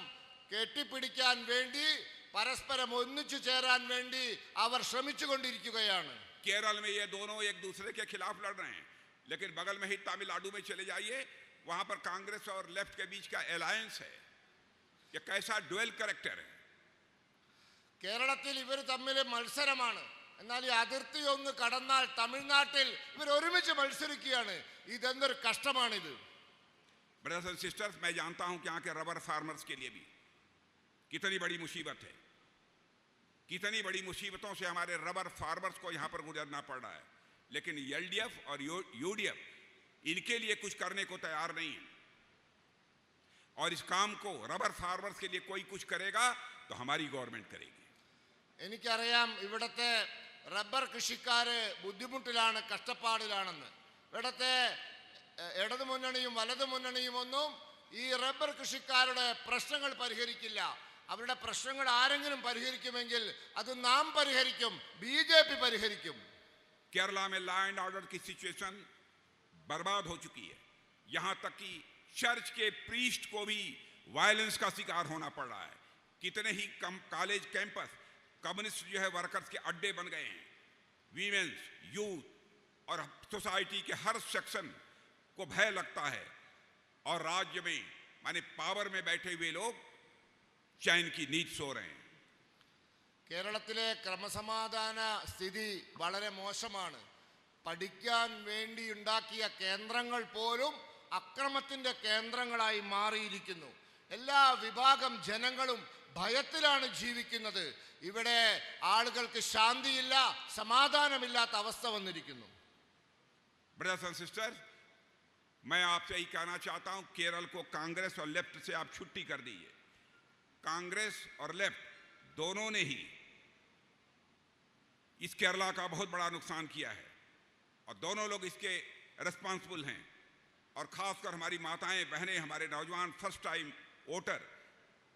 കെട്ടിപ്പിടിക്കാൻ വേണ്ടി, പരസ്പരം ഒന്നിച്ചു ചേരാൻ വേണ്ടി അവർ ശ്രമിച്ചുകൊണ്ടിരിക്കുകയാണ്. केरल में ये दोनों एक दूसरे के खिलाफ लड़ रहे हैं, लेकिन बगल में ही तमिलनाडु में चले जाइए, वहां पर कांग्रेस और लेफ्ट के बीच का अलायंस है। ये कैसा डुअल कैरेक्टर है। കേരളത്തിൽ ഇവർ തമ്മിൽ മത്സരമാണ്. എന്നാൽ ഈ അതിർത്തി ഒന്ന് കടന്നാൽ തമിഴ്നാട്ടിൽ ഇവർ ഒരുമിച്ച് മത്സരിക്കുകയാണ്. ഇതെന്തൊരു കഷ്ടമാണിത്. ब्रदर्स एंड सिस्टर्स, मैं जानता हूं कि यहाँ के रबर फार्मर्स के लिए भी कितनी बड़ी मुसीबत है, कितनी बड़ी मुसीबतों से हमारे रबर फार्मर्स को यहाँ पर गुजरना पड़ रहा है। लेकिन एलडीएफ और यूडीएफ इनके लिए कुछ करने को तैयार नहीं है। और इस काम को रबर फार्मर्स के लिए कोई कुछ करेगा तो हमारी गवर्नमेंट करेगी। എനിക്കറിയാം ഇവിടുത്തെ റബ്ബർ കൃഷിക്കാര് ബുദ്ധിമുട്ടിലാണ്, കഷ്ടപ്പാടിലാണെന്ന്. ഇവിടുത്തെ ഇടതു മുന്നണിയും വലതു മുന്നണിയും ഒന്നും ഈ റബ്ബർ കൃഷിക്കാരുടെ പ്രശ്നങ്ങൾ പരിഹരിക്കില്ല. അവരുടെ പ്രശ്നങ്ങൾ ആരെങ്കിലും പരിഹരിക്കുമെങ്കിൽ അത് നാം പരിഹരിക്കും, BJP പരിഹരിക്കും. केरला में लॉ एंड ऑर्डर की सिचुएशन बर्बाद हो चुकी है। यहां तक कि चर्च के प्रीस्ट को भी वायलेंस का शिकार होना पड़ रहा है। कितने ही कॉलेज कैंपस कम्युनिस्ट जो है वर्कर्स के अड्डे बन गए हैं। वीमेंस, यूथ और सोसाइटी के हर सेक्शन को भय लगता है और राज्य में माने पावर में बैठे हुए लोग चैन की नींद सो रहे हैं। കേരളത്തിലെ ക്രമസമാധാന സ്ഥിതി വളരെ മോശമാണ്. പഠിക്കാൻ വേണ്ടി ഉണ്ടാക്കിയ കേന്ദ്രങ്ങൾ പോലും അക്രമത്തിന്റെ കേന്ദ്രങ്ങളായി മാറിയിരിക്കുന്നു. എല്ലാ വിഭാഗം ജനങ്ങളും ഭയത്തിലാണ് ജീവിക്കുന്നത്. ഇവിടെ ആളുകൾക്ക് ശാന്തിയില്ല, സമാധാനമില്ലാത്ത അവസ്ഥ വന്നിരിക്കുന്നു. ब्रदर्स एंड सिस्टर्स, मैं आपसे यही कहना चाहता हूं, केरल को कांग्रेस और लेफ्ट से आप छुट्टी कर दीजिए। कांग्रेस और लेफ्ट दोनों ने ही इस केरला का बहुत बड़ा नुकसान किया है और दोनों लोग इसके रिस्पॉन्सिबल हैं। और खासकर हमारी माताएं बहनें, हमारे नौजवान फर्स्ट टाइम वोटर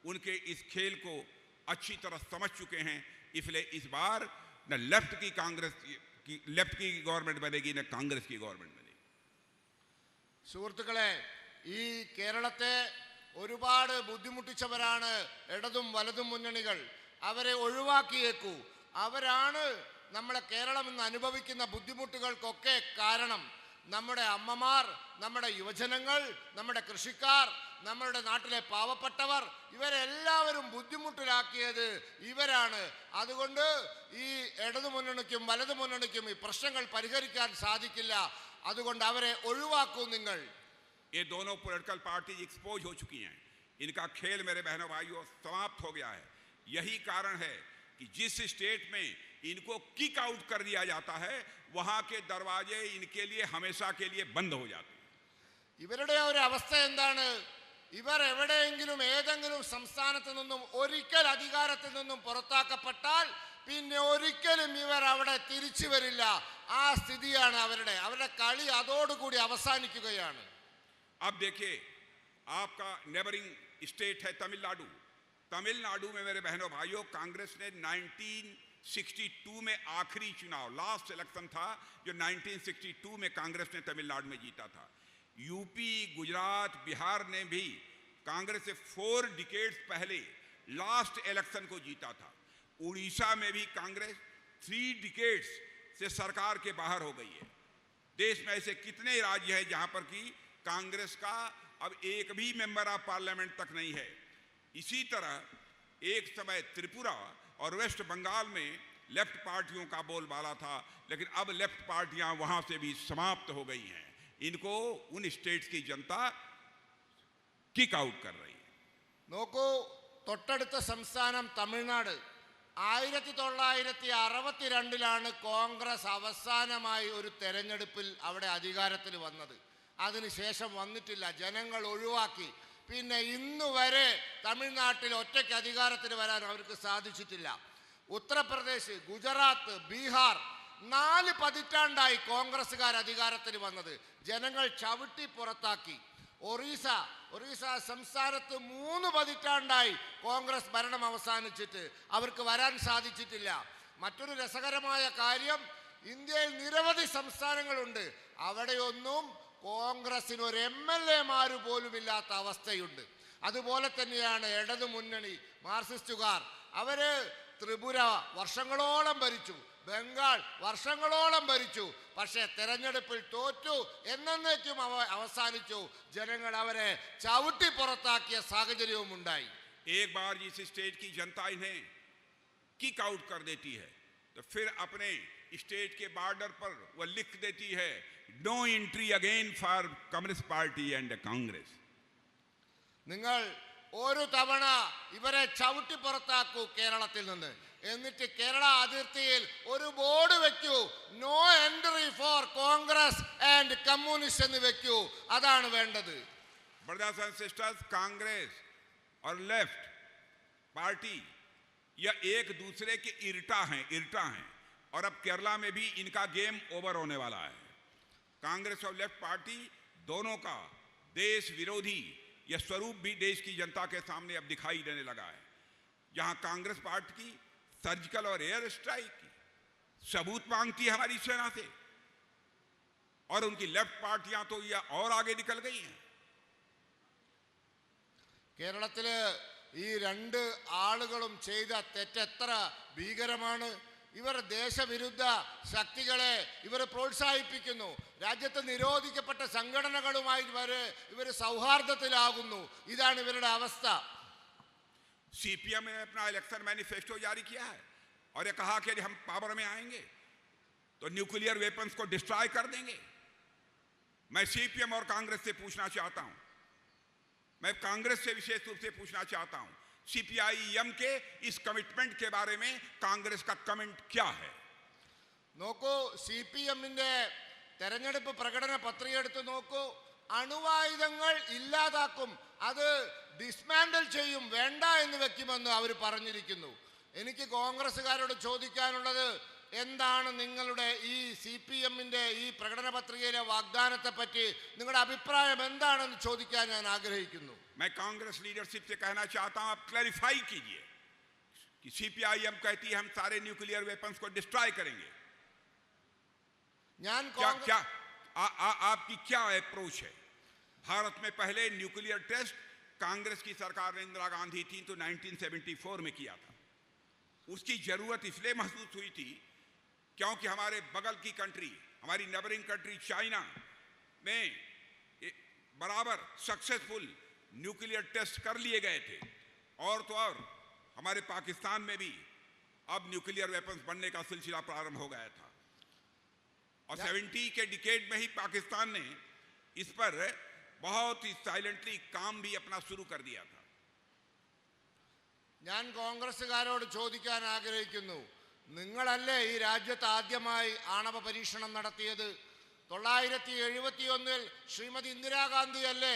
उनके इस खेल को अच्छी तरह समझ चुके हैं। इसलिए इस बार न लेफ्ट की गवर्नमेंट बनेगी न कांग्रेस की गवर्नमेंट बनेगी। സുഹൃത്തുക്കളെ, ഈ കേരളത്തെ ഒരുപാട് ബുദ്ധിമുട്ടിച്ചവരാണ് ഇടതും വലതും മുന്നണികൾ. അവരെ ഒഴിവാക്കിയേക്കൂ. അവരാണ് നമ്മളെ കേരളം ഇന്ന് അനുഭവിക്കുന്ന ബുദ്ധിമുട്ടുകൾക്കൊക്കെ കാരണം. നമ്മുടെ അമ്മമാർ, നമ്മുടെ യുവജനങ്ങൾ, നമ്മുടെ കൃഷിക്കാർ, നമ്മുടെ നാട്ടിലെ പാവപ്പെട്ടവർ, ഇവരെല്ലാവരും ബുദ്ധിമുട്ടിലാക്കിയത് ഇവരാണ്. അതുകൊണ്ട് ഈ ഇടതു മുന്നണിക്കും വലതു മുന്നണിക്കും ഈ പ്രശ്നങ്ങൾ പരിഹരിക്കാൻ സാധിക്കില്ല. അതുകൊണ്ട് അവരെ ഒഴിവാക്കൂ നിങ്ങൾ. ये दोनों पॉलिटिकल पार्टी एक्सपोज हो चुकी हैं। इनका खेल मेरे बहनों भाइयों समाप्त हो गया है। यही कारण है कि जिस स्टेट में इनको किक आउट कर दिया जाता है वहां के दरवाजे इनके लिए हमेशा के लिए बंद हो जाते हैं। ഇവരുടെ ഒരു അവസ്ഥ എന്താണ്? ഇവർ എവിടെയെങ്കിലും ഏതെങ്കിലും സംസ്ഥാനത്ത് നിന്നും ഒരിക്കൽ അധികാരത്തിൽ നിന്നും പുറത്താക്കപ്പെട്ടാൽ പിന്നെ ഒരിക്കലും ഇവർ അവിടെ തിരിച്ചു വരില്ല. ആ സ്ഥിതിയാണ് അവരുടെ കളി അതോടുകൂടി അവസാനിക്കുകയാണ്. अब देखिए, आपका नेबरिंग स्टेट है तमिलनाडु। तमिलनाडु में मेरे बहनों भाइयों कांग्रेस ने 1962 में आखिरी चुनाव, लास्ट इलेक्शन था जो 1962 में कांग्रेस ने तमिलनाडु में जीता था। यूपी, गुजरात, बिहार ने भी कांग्रेस से 4 डिकेड्स पहले लास्ट इलेक्शन को जीता था। उड़ीसा में भी कांग्रेस 3 डिकेड्स से सरकार के बाहर हो गई है। देश में ऐसे कितने राज्य हैं जहां पर कि कांग्रेस का अब एक भी मेंबर ऑफ पार्लियामेंट तक नहीं है। इसी तरह एक समय त्रिपुरा और वेस्ट बंगाल में लेफ्ट पार्टियों का बोलबाला था, लेकिन अब लेफ्ट पार्टियां वहां से भी समाप्त हो गई हैं। इनको उन स्टेट्स की जनता किक आउट कर रही है। നോക്കൂ, തൊട്ടടുത്ത സംസ്ഥാനം തമിഴ്നാട്. 1962 കോൺഗ്രസ് അവസാനമായി ഒരു തെരഞ്ഞെടുപ്പിൽ അവിടെ അധികാരത്തിൽ വന്നത്. അതിനുശേഷം വന്നിട്ടില്ല, ജനങ്ങൾ ഒഴിവാക്കി. പിന്നെ ഇന്നു വരെ തമിഴ്നാട്ടിൽ ഒറ്റയ്ക്ക് അധികാരത്തിൽ വരാൻ അവർക്ക് സാധിച്ചിട്ടില്ല. ഉത്തർപ്രദേശ്, ഗുജറാത്ത്, ബീഹാർ 4 പതിറ്റാണ്ടായി കോൺഗ്രസ്സുകാർ അധികാരത്തിൽ വന്നത്. ജനങ്ങൾ ചവിട്ടി പുറത്താക്കി. ഒറീസ സംസ്ഥാനത്ത് 3 പതിറ്റാണ്ടായി കോൺഗ്രസ് ഭരണം അവസാനിച്ചിട്ട് അവർക്ക് വരാൻ സാധിച്ചിട്ടില്ല. മറ്റൊരു രസകരമായ കാര്യം, ഇന്ത്യയിൽ നിരവധി സംസ്ഥാനങ്ങളുണ്ട്, അവിടെയൊന്നും കോൺഗ്രസിന് ഒരു MLA പോലും ഇല്ലാത്ത അവസ്ഥയുണ്ട്. അതുപോലെ തന്നെയാണ് ഇടതു മുന്നണി മാർക്സിസ്റ്റുകാർ. അവര് ത്രിപുര വർഷങ്ങളോളം ഭരിച്ചു, ബംഗാൾ വർഷങ്ങളോളം ഭരിച്ചു, പക്ഷേ തെരഞ്ഞെടുപ്പിൽ തോറ്റു, എന്നേക്കും അവസാനിച്ചു. ജനങ്ങൾ അവരെ ചവിട്ടി പുറത്താക്കിയ സാഹചര്യവും ഉണ്ടായി. एक बार जिस स्टेट की जनता इन्हें किक आउट कर देती है तो फिर अपने स्टेट के बॉर्डर पर वह लिख देती है, no entry again for communist party and Congress. നിങ്ങൾ ഒരു തവണ ഇവരെ ചവിട്ടി പുറത്താക്കൂ കേരളത്തിൽ നിന്ന്. എന്നിട്ട് കേരള അതിർത്തിയിൽ ഒരു ബോർഡ് വെക്കൂ, no entry for Congress and communist എന്ന് വെക്കൂ. അതാണ് വേണ്ടത്. ब्रदर्स एंड सिस्टर्स, कांग्रेस और लेफ्ट पार्टी यह एक दूसरे के इरटा हैं और अब केरला में भी इनका गेम ओवर होने वाला है। कांग्रेस और लेफ्ट पार्टी दोनों का देश विरोधी यह स्वरूप भी देश की जनता के सामने अब दिखाई देने लगा है। जहां कांग्रेस पार्टी की सर्जिकल और एयर स्ट्राइक की सबूत मांगती है हमारी सेना से, और उनकी लेफ्ट पार्टियां तो यह और आगे निकल गई हैं। കേരളത്തില് ഈ രണ്ട് ആളുകളും ചെയ്ത തെറ്റെത്ര ഭീകരമാണ്. ഇവർ ദേശവിരുദ്ധ ശക്തികളെ ഇവർ പ്രോത്സാഹിപ്പിക്കുന്നു. രാജ്യത്ത് നിരോധിക്കപ്പെട്ട സംഘടനകളുമായി ഇവർ സൗഹാർദ്ദത്തിലാകുന്നു. ഇതാണ് ഇവരുടെ അവസ്ഥ. सीपीएम ने अपना इलेक्शन मैनिफेस्टो जारी किया है और ये कहा कि यदि हम पावर में आएंगे तो न्यूक्लियर वेपन्स को डिस्ट्रॉय कर देंगे। मैं सीपीएम और कांग्रेस से पूछना चाहता हूं, मैं कांग्रेस से विशेष रूप से पूछना चाहता हूं, सीपीआईएम के इस कमिटमेंट के बारे में कांग्रेस का कमेंट क्या है? നോക്കൂ, സിപിഎമ്മിന്റെ തെരഞ്ഞെടുപ്പ് പ്രകടന പത്രിക എടുത്ത് നോക്കൂ. അണുവായുധങ്ങൾ ഇല്ലാതാക്കും, അത് ഡിസ്മാൻഡിൽ ചെയ്യും, വേണ്ട എന്ന് വെക്കുമെന്ന് അവർ പറഞ്ഞിരിക്കുന്നു. എനിക്ക് കോൺഗ്രസ്സുകാരോട് ചോദിക്കാനുള്ളത്, എന്താണ് നിങ്ങളുടെ ഈ സിപിഎമ്മിന്റെ ഈ പ്രകടന പത്രികയിലെ വാഗ്ദാനത്തെ പറ്റി നിങ്ങളുടെ അഭിപ്രായം എന്താണെന്ന് ചോദിക്കാൻ ഞാൻ ആഗ്രഹിക്കുന്നു. मैं कांग्रेस लीडरशिप से कहना चाहता हूं, आप क्लैरिफाई कीजिए कि सीपीआईएम कहती है हम सारे न्यूक्लियर वेपन्स को डिस्ट्रॉय करेंगे। क्या आपकी क्या अप्रोच है? भारत में पहले न्यूक्लियर टेस्ट कांग्रेस की सरकार ने, इंदिरा गांधी थी तो 1974 में किया था। उसकी जरूरत इसलिए महसूस हुई थी क्योंकि हमारे बगल की कंट्री, हमारी नेबरिंग कंट्री चाइना में बराबर सक्सेसफुल न्यूक्लियर टेस्ट कर लिए गए थे। और तो और हमारे पाकिस्तान में भी अब न्यूक्लियर वेपन्स बनने का सिलसिला प्रारंभ हो गया था और 70 के डिकेड में ही पाकिस्तान ने इस पर बहुत ही साइलेंटली काम भी अपना शुरू कर दिया था। ഞാൻ കോൺഗ്രസ്സുകാരോട് ചോദിക്കാൻ ആഗ്രഹിക്കുന്നു, നിങ്ങളല്ലേ ഈ രാജ്യത്ത് ആദ്യമായി ആണവ പരീക്ഷണം നടത്തിയത്? 1971 ശ്രീമതി ഇന്ദിരാഗാന്ധി അല്ലേ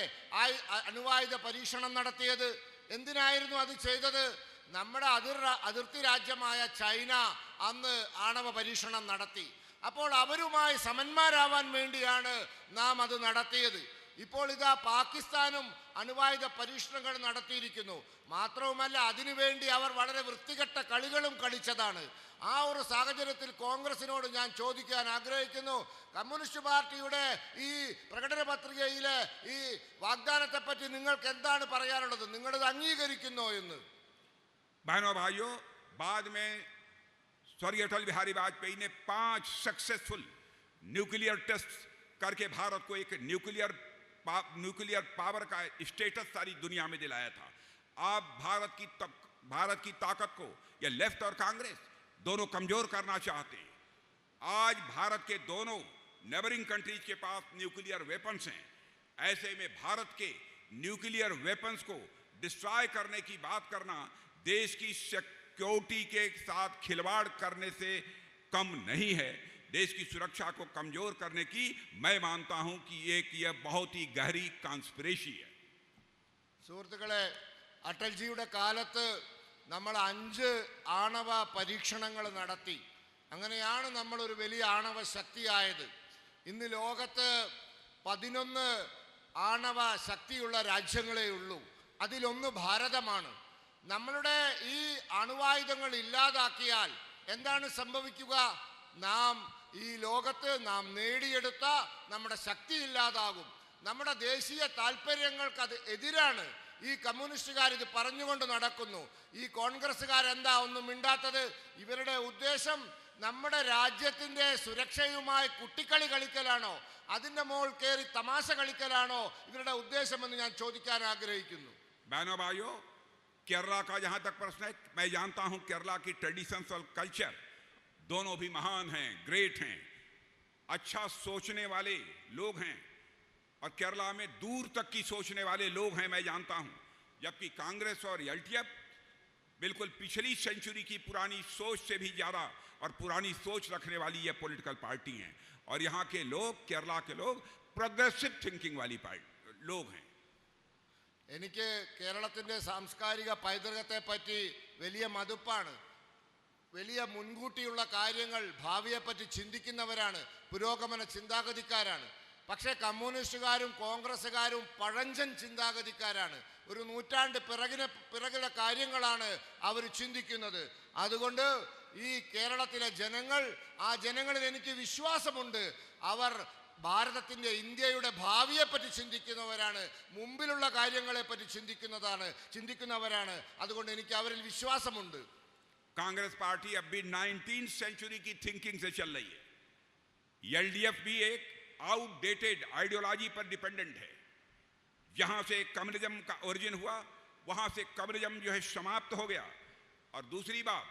അണുവായുധ പരീക്ഷണം നടത്തിയത്? എന്തിനായിരുന്നു അത് ചെയ്തത്? നമ്മുടെ അതിർത്തി രാജ്യമായ ചൈന അന്ന് ആണവ പരീക്ഷണം നടത്തി. അപ്പോൾ അവരുമായി സമന്മാരാവാൻ വേണ്ടിയാണ് നാം അത് നടത്തിയത്. ഇപ്പോൾ ഇതാ പാകിസ്ഥാനും അണുവായുധ പരീക്ഷണങ്ങൾ നടത്തിയിരിക്കുന്നു. മാത്രവുമല്ല, അതിനുവേണ്ടി അവർ വളരെ വൃത്തികെട്ട കളികളും കളിച്ചതാണ്. ആ ഒരു സാഹചര്യത്തിൽ കോൺഗ്രസിനോട് ഞാൻ ചോദിക്കാൻ ആഗ്രഹിക്കുന്നു, കമ്മ്യൂണിസ്റ്റ് പാർട്ടിയുടെ ഈ പ്രകടന പത്രികയിലെ ഈ വാഗ്ദാനത്തെ പറ്റി നിങ്ങൾക്ക് എന്താണ് പറയാനുള്ളത്? നിങ്ങളത് അംഗീകരിക്കുന്നോ എന്ന്? बहनों भाइयों, बाद में स्वर्गीय अटल बिहारी वाजपेयी ने 5 सक्सेसफुल न्यूक्लियर टेस्ट करके भारत को एक न्यूक्लियर पावर का स्टेटस सारी दुनिया में दिलाया था। आप भारत की ताकत को या लेफ्ट और कांग्रेस दोनों कमजोर करना चाहते हैं। आज भारत के दोनों नेबरिंग कंट्रीज के पास न्यूक्लियर वेपन्स हैं। ऐसे में भारत के न्यूक्लियर वेपन्स को डिस्ट्रॉय करने की बात करना देश की सिक्योरिटी के साथ खिलवाड़ करने से कम नहीं है। देश की सुरक्षा को कमजोर करने की मैं मानता हूं कि यह बहुत ही गहरी कॉन्स्पिरेसी है। സുഹൃത്തുക്കളെ, അടൽജിയുടെ കാലത്ത് നമ്മൾ 5 ആണവ പരീക്ഷണങ്ങൾ നടത്തി. അങ്ങനെയാണ് നമ്മൾ ഒരു വലിയ ആണവ ശക്തിയായത്. ഇന്ന് ലോകത്ത് 11 ആണവ ശക്തിയുള്ള രാജ്യങ്ങളേ ഉള്ളൂ. അതിലൊന്ന് ഭാരതമാണ്. നമ്മളുടെ ഈ അണുവായുധങ്ങൾ ഇല്ലാതാക്കിയാൽ എന്താണ് സംഭവിക്കുക? നാം ഈ ലോകത്ത് നാം നേടിയെടുത്ത നമ്മുടെ ശക്തി ഇല്ലാതാകും. നമ്മുടെ ദേശീയ താല്പര്യങ്ങൾക്ക് അത് എതിരാണ്. ഈ കമ്മ്യൂണിസ്റ്റുകാർ ഇത് പറഞ്ഞുകൊണ്ട് നടക്കുന്നു. ഈ കോൺഗ്രസ്സുകാരെന്താ ഒന്നും മിണ്ടാത്തത്? ഇവരുടെ ഉദ്ദേശം നമ്മുടെ രാജ്യത്തിന്റെ സുരക്ഷയുമായി കുട്ടിക്കളി കളിക്കലാണോ? അതിന്റെ മോൾ കയറി തമാശ കളിക്കലാണോ ഇവരുടെ ഉദ്ദേശമെന്ന് ഞാൻ ചോദിക്കാൻ ആഗ്രഹിക്കുന്നു. बहनों भाइयों, केरला का जहां तक प्रश्न है, मैं जानता हूं केरला की ट्रेडिशंस और कल्चर दोनों भी महान हैं, ग्रेट हैं, अच्छा सोचने वाले लोग हैं और केरला में दूर तक की सोचने वाले लोग हैं, मैं जानता हूं। जबकि कांग्रेस और एलटीएफ बिल्कुल पिछली सेंचुरी की पुरानी सोच से भी ज्यादा और पुरानी सोच रखने वाली ये पॉलिटिकल पार्टी हैं। और यहाँ के लोग, केरला के लोग प्रोग्रेसिव थिंकिंग वाली लोग हैं। എനിക്ക് കേരളത്തിന്റെ സാംസ്കാരിക പൈതൃകത്തെ പറ്റി വലിയ മതിപ്പാണ്. വലിയ മുൻകൂട്ടിയുള്ള കാര്യങ്ങൾ, ഭാവിയെപ്പറ്റി ചിന്തിക്കുന്നവരാണ്, പുരോഗമന ചിന്താഗതിക്കാരാണ്. പക്ഷേ കമ്മ്യൂണിസ്റ്റുകാരും കോൺഗ്രസ്സുകാരും പഴഞ്ചൻ ചിന്താഗതിക്കാരാണ്. ഒരു നൂറ്റാണ്ട് പിറകിലെ കാര്യങ്ങളാണ് അവർ ചിന്തിക്കുന്നത്. അതുകൊണ്ട് ഈ കേരളത്തിലെ ജനങ്ങൾ, ആ ജനങ്ങളിൽ എനിക്ക് വിശ്വാസമുണ്ട്, അവർ ഭാരതത്തിൻ്റെ ഇന്ത്യയുടെ ഭാവിയെപ്പറ്റി ചിന്തിക്കുന്നവരാണ്, മുമ്പിലുള്ള കാര്യങ്ങളെപ്പറ്റി ചിന്തിക്കുന്നവരാണ്. അതുകൊണ്ട് എനിക്ക് അവരിൽ വിശ്വാസമുണ്ട്. कांग्रेस पार्टी अब भी 19th सेंचुरी की थिंकिंग से चल रही है. एलडीएफ भी एक आउटडेटेड आइडियोलॉजी पर डिपेंडेंट है. जहां से कम्युनिज्म का ओरिजिन हुआ वहां से कम्युनिज्म जो है समाप्त हो गया. और दूसरी बात,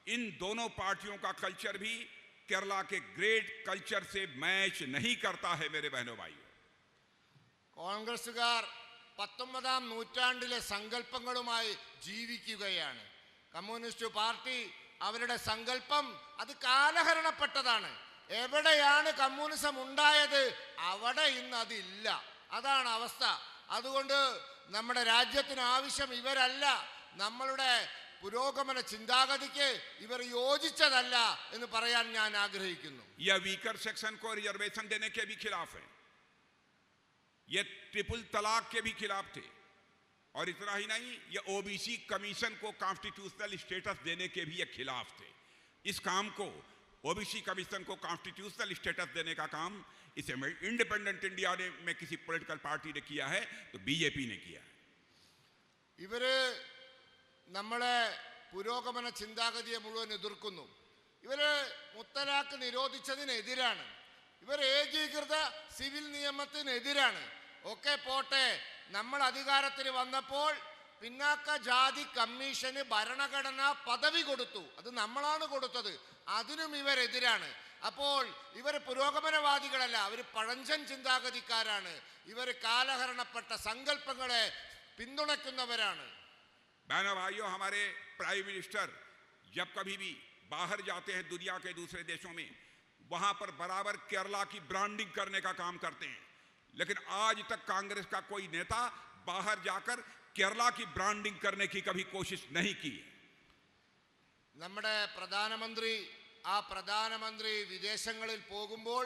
इन दोनों पार्टियों का कल्चर भी केरला के ग्रेट कल्चर से मैच नहीं करता है. मेरे बहनों भाइयों, കോൺഗ്രസുകാർ 19ാം നൂറ്റാണ്ടിലെ സങ്കല്പങ്ങളുമായി ജീവിക്കുകയാണ്. കമ്മ്യൂണിസ്റ്റ് പാർട്ടി അവരുടെ സങ്കല്പം അത് കാലഹരണപ്പെട്ടതാണ്. എവിടെയാണ് കമ്മ്യൂണിസം ഉണ്ടായത് അവിടെ ഇന്ന് അതില്ല. അതാണ് അവസ്ഥ. അതുകൊണ്ട് നമ്മുടെ രാജ്യത്തിന് ആവശ്യം ഇവരല്ല. നമ്മളുടെ പുരോഗമന ചിന്താഗതിക്ക് ഇവർ യോജിച്ചതല്ല എന്ന് പറയാൻ ഞാൻ ആഗ്രഹിക്കുന്നു. यह वीकर सेक्शन को रिजर्वेशन देने के भी खिलाफ है. ये ट्रिपल तलाक के भी खिलाफ थे. और इतना ही नहीं, ये ओबीसी कमीशन को कॉन्स्टिट्यूशनल स्टेटस देने के भी ये खिलाफ थे. इस काम को, ओबीसी कमीशन को कॉन्स्टिट्यूशनल स्टेटस देने का काम इसे इंडिपेंडेंट इंडिया में किसी पॉलिटिकल पार्टी ने किया है तो बीजेपी ने किया है. ഇവര് നമ്മളെ പുരോഗമന ചിന്താഗതിയെ മുഴുവൻ എതിർക്കുന്നു. ഇവര് മുത്തലാഖ് നിരോധിച്ചതിനെതിരാണ്. ഇവർ ഏകീകൃത സിവിൽ നിയമത്തിനെതിരാണ്. ഒക്കെ പോട്ടെ, നമ്മൾ അധികാരത്തിൽ വന്നപ്പോൾ പിന്നാക്ക ജാതി കമ്മീഷന് ഭരണഘടനാ പദവി കൊടുത്തു. അത് നമ്മളാണ് കൊടുത്തത്. അതിനും ഇവരെതിരാണ്. അപ്പോൾ ഇവർ പുരോഗമനവാദികളല്ല, അവർ പഴഞ്ചൻ ചിന്താഗതിക്കാരാണ്. ഇവർ കാലഹരണപ്പെട്ട സങ്കല്പങ്ങളെ പിന്തുണയ്ക്കുന്നവരാണ്. बहनों भाइयों, हमारे प्राइम मिनिस्टर जब कभी भी बाहर जाते हैं दुनिया के दूसरे देशों में, वहां पर बराबर केरला की ब्रांडिंग करने का काम करते हैं. लेकिन आज तक कांग्रेस का कोई नेता बाहर जाकर केरला की ब्रांडिंग करने की कभी कोशिश नहीं की. നമ്മുടെ പ്രധാനമന്ത്രി വിദേശങ്ങളിൽ പോകുമ്പോൾ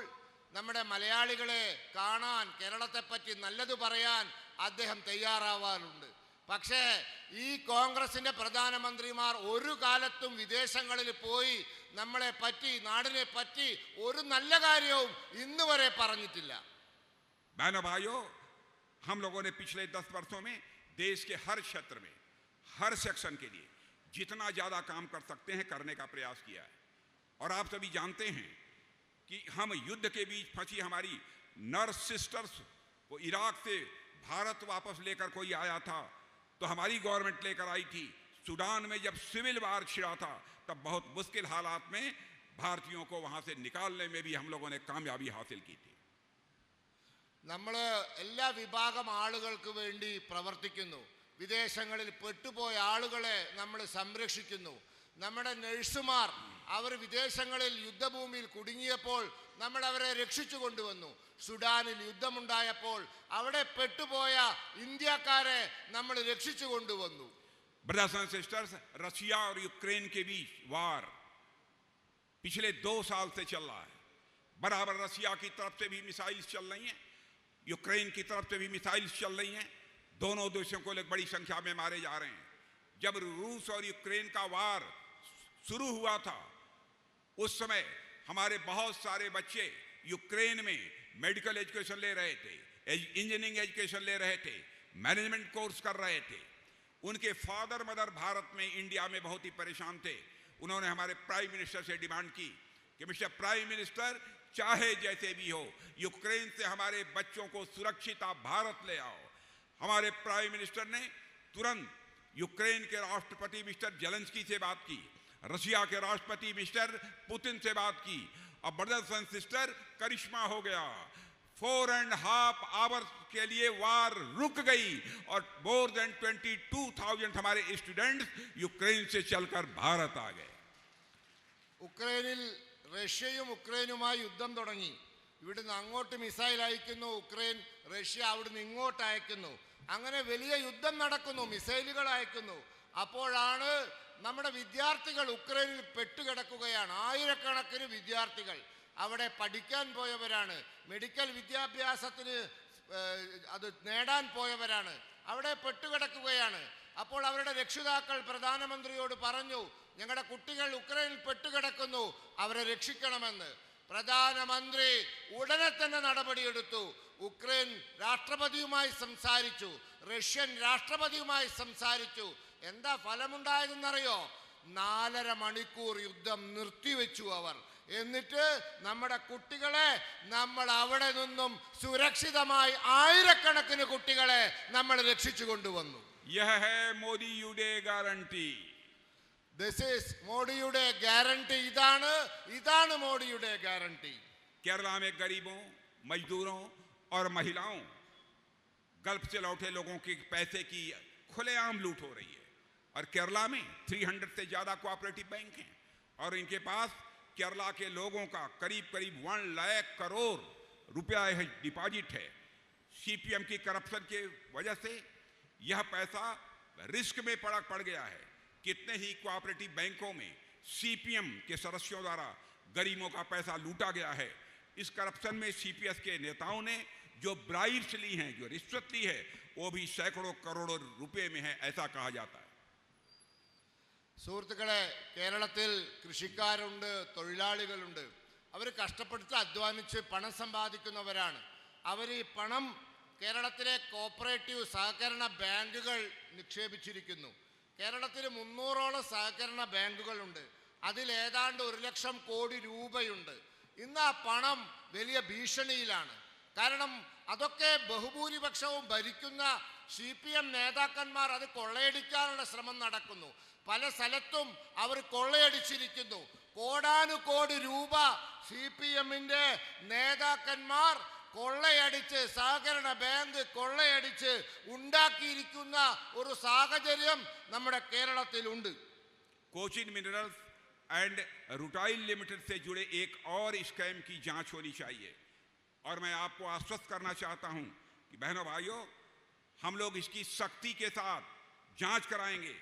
നമ്മുടെ മലയാളികളെ കാണാൻ, കേരളത്തെപ്പറ്റി നല്ലത് പറയാൻ അദ്ദേഹം തയ്യാറാവാറുണ്ട്. പക്ഷേ ഈ കോൺഗ്രസിന്റെ പ്രധാനമന്ത്രിമാർ ഒരു കാലത്തും വിദേശങ്ങളിൽ പോയി നമ്മളെ പറ്റി, നാടിനെ പറ്റി ഒരു നല്ല കാര്യവും ഇന്ന് വരെ പറഞ്ഞിട്ടില്ല. बहनों भाइयों, हम लोगों ने पिछले 10 वर्षों में देश के हर क्षेत्र में, हर सेक्शन के लिए जितना ज्यादा काम कर सकते हैं करने का प्रयास किया है. और आप सभी जानते हैं कि हम युद्ध के बीच फंसी हमारी नर्स सिस्टर्स को इराक से भारत वापस लेकर कोई आया था तो हमारी गवर्नमेंट लेकर आई थी. सूडान में जब सिविल वार छिड़ा था तब बहुत मुश्किल हालात में भारतीयों को वहां से निकालने में भी हम लोगों ने कामयाबी हासिल की थी. നമ്മൾ എല്ലാ വിഭാഗം ആളുകൾക്ക് വേണ്ടി പ്രവർത്തിക്കുന്നു. വിദേശങ്ങളിൽ പെട്ടുപോയ ആളുകളെ നമ്മൾ സംരക്ഷിക്കുന്നു. നമ്മുടെ നഴ്സുമാർ അവർ വിദേശങ്ങളിൽ യുദ്ധഭൂമിയിൽ കുടുങ്ങിയപ്പോൾ നമ്മൾ അവരെ രക്ഷിച്ചു കൊണ്ടുവന്നു. സുഡാനിൽ യുദ്ധമുണ്ടായപ്പോൾ അവിടെ പെട്ടുപോയ ഇന്ത്യക്കാരെ നമ്മൾ രക്ഷിച്ചു കൊണ്ടുവന്നു. ब्रदर्स एंड सिस्टर्स, रशिया और यूक्रेन के बीच वार पिछले 2 साल से चल रहा है. बराबर रशिया की तरफ से भी मिसाइल्स चल रही हैं, यूक्रेन की तरफ से भी मिसाइल्स चल रही हैं. दोनों देशों को लोग बड़ी संख्या में मारे जा रहे हैं. जब रूस और यूक्रेन का वार शुरू हुआ था उस समय हमारे बहुत सारे बच्चे यूक्रेन में मेडिकल एजुकेशन ले रहे थे, इंजीनियरिंग एजुकेशन ले रहे थे, मैनेजमेंट कोर्स कर रहे थे. उनके फादर मदर भारत में, इंडिया में बहुत ही परेशान थे. उन्होंने हमारे प्राइम मिनिस्टर से डिमांड की कि मिस्टर प्राइम मिनिस्टर, चाहे जैसे भी हो, यूक्रेन से हमारे बच्चों को सुरक्षित आप भारत ले आओ. हमारे प्राइम मिनिस्टर ने तुरंत यूक्रेन के राष्ट्रपति मिस्टर जेलेंस्की से बात की, रशिया के राष्ट्रपति मिस्टर पुतिन से बात की. अब ब्रदर्स एंड सिस्टर, करिश्मा हो गया. 4.5 आवर्स के लिए वार रुक गई और मोर देन 22,000 हमारे स्टूडेंट्स यूक्रेन से चलकर भारत आ गए. ഉക്രൈനിൽ റഷ്യയും ഉക്രൈനുമായി യുദ്ധം തുടങ്ങി. ഇവിടുന്ന് അങ്ങോട്ട് മിസൈൽ അയക്കുന്നു ഉക്രൈൻ, റഷ്യ അവിടുന്ന് ഇങ്ങോട്ട് അയക്കുന്നു. അങ്ങനെ വലിയ യുദ്ധം നടക്കുന്നു, മിസൈലുകൾ അയക്കുന്നു. അപ്പോഴാണ് നമ്മുടെ വിദ്യാർത്ഥികൾ ഉക്രൈനിൽ പെട്ടുകിടക്കുകയാണ്. ആയിരക്കണക്കിന് വിദ്യാർത്ഥികൾ അവിടെ പഠിക്കാൻ പോയവരാണ്, മെഡിക്കൽ വിദ്യാഭ്യാസത്തിന് അത് നേടാൻ പോയവരാണ്, അവിടെ പെട്ടുകിടക്കുകയാണ്. അപ്പോൾ അവരുടെ രക്ഷിതാക്കൾ പ്രധാനമന്ത്രിയോട് പറഞ്ഞു, ഞങ്ങളുടെ കുട്ടികൾ ഉക്രൈനിൽ പെട്ടുകിടക്കുന്നു, അവരെ രക്ഷിക്കണമെന്ന്. പ്രധാനമന്ത്രി ഉടനെ തന്നെ നടപടിയെടുത്തു. ഉക്രൈൻ രാഷ്ട്രപതിയുമായി സംസാരിച്ചു, റഷ്യൻ രാഷ്ട്രപതിയുമായി സംസാരിച്ചു. എന്താ ഫലമുണ്ടായതെന്നറിയോ? 4.5 മണിക്കൂർ യുദ്ധം നിർത്തിവെച്ചു അവർ. എന്നിട്ട് നമ്മുടെ കുട്ടികളെ നമ്മൾ അവിടെ നിന്നും സുരക്ഷിതമായി ആയിരക്കണക്കിന് കുട്ടികളെ നമ്മൾ രക്ഷിച്ചു കൊണ്ടുവന്നു. यह है मोदी युडे गारंटी. ദിസ് ഈസ് മോഡിയുടെ ഗ്യാരണ്ടി. ഇതാണ് മോഡിയുടെ ഗ്യാരണ്ടി. केरला में गरीबों, मजदूरों और महिलाओं, गल्फ से लौटे लोगों के पैसे की खुलेआम लूट हो रही है. और केरला में 300 से ज्यादा कोऑपरेटिव बैंक हैं और इनके पास केरला के लोगों का करीब 1 लाख करोड़ रुपया डिपॉजिट है. सीपीएम की करप्शन के वजह से यह पैसा रिस्क में पड़ गया है. कितने ही कोऑपरेटिव बैंकों में सीपीएम के सदस्यों द्वारा गरीबों का पैसा लूटा गया है. इस करप्शन में सीपीएस के नेताओं ने जो ब्राइब्स ली हैं, जो रिश्वत ली है, वो भी सैकड़ों करोड़ों रुपए में है, ऐसा कहा जाता है. സുഹൃത്തുക്കളെ, കേരളത്തിൽ കൃഷിക്കാരുണ്ട്, തൊഴിലാളികളുണ്ട്. അവർ കഷ്ടപ്പെട്ട് അധ്വാനിച്ച് പണം സമ്പാദിക്കുന്നവരാണ്. അവർ ഈ പണം കേരളത്തിലെ കോപ്പറേറ്റീവ് സഹകരണ ബാങ്കുകൾ നിക്ഷേപിച്ചിരിക്കുന്നു. കേരളത്തിൽ 300ഓളം സഹകരണ ബാങ്കുകളുണ്ട്. അതിൽ ഏതാണ്ട് 1 ലക്ഷം കോടി രൂപയുണ്ട്. ഇന്ന് ആ പണം വലിയ ഭീഷണിയിലാണ്. കാരണം അതൊക്കെ ബഹുഭൂരിപക്ഷവും ഭരിക്കുന്ന CPM നേതാക്കന്മാർ അത് കൊള്ളയടിക്കാനുള്ള ശ്രമം നടക്കുന്നു. പല സ്ഥലത്തും അവർ കൊള്ളയടിച്ചിരിക്കുന്നു. കോടാനുകോടി രൂപ CPMന്റെ നേതാക്കന്മാർ കൊള്ളയടിച്ച്, സഹകരണ ബാങ്ക് കൊള്ളയടിച്ച് ഉണ്ടാക്കിയിരിക്കുന്ന ഒരു സാഹചര്യം നമ്മുടെ കേരളത്തിലുണ്ട്. Cochin minerals and rutile limited से जुड़े एक और स्कैम की जांच होनी चाहिए. और मैं आपको आश्वस्त करना चाहता हूं कि बहनों भाइयों, हम लोग इसकी सख्ती के साथ जांच कराएंगे.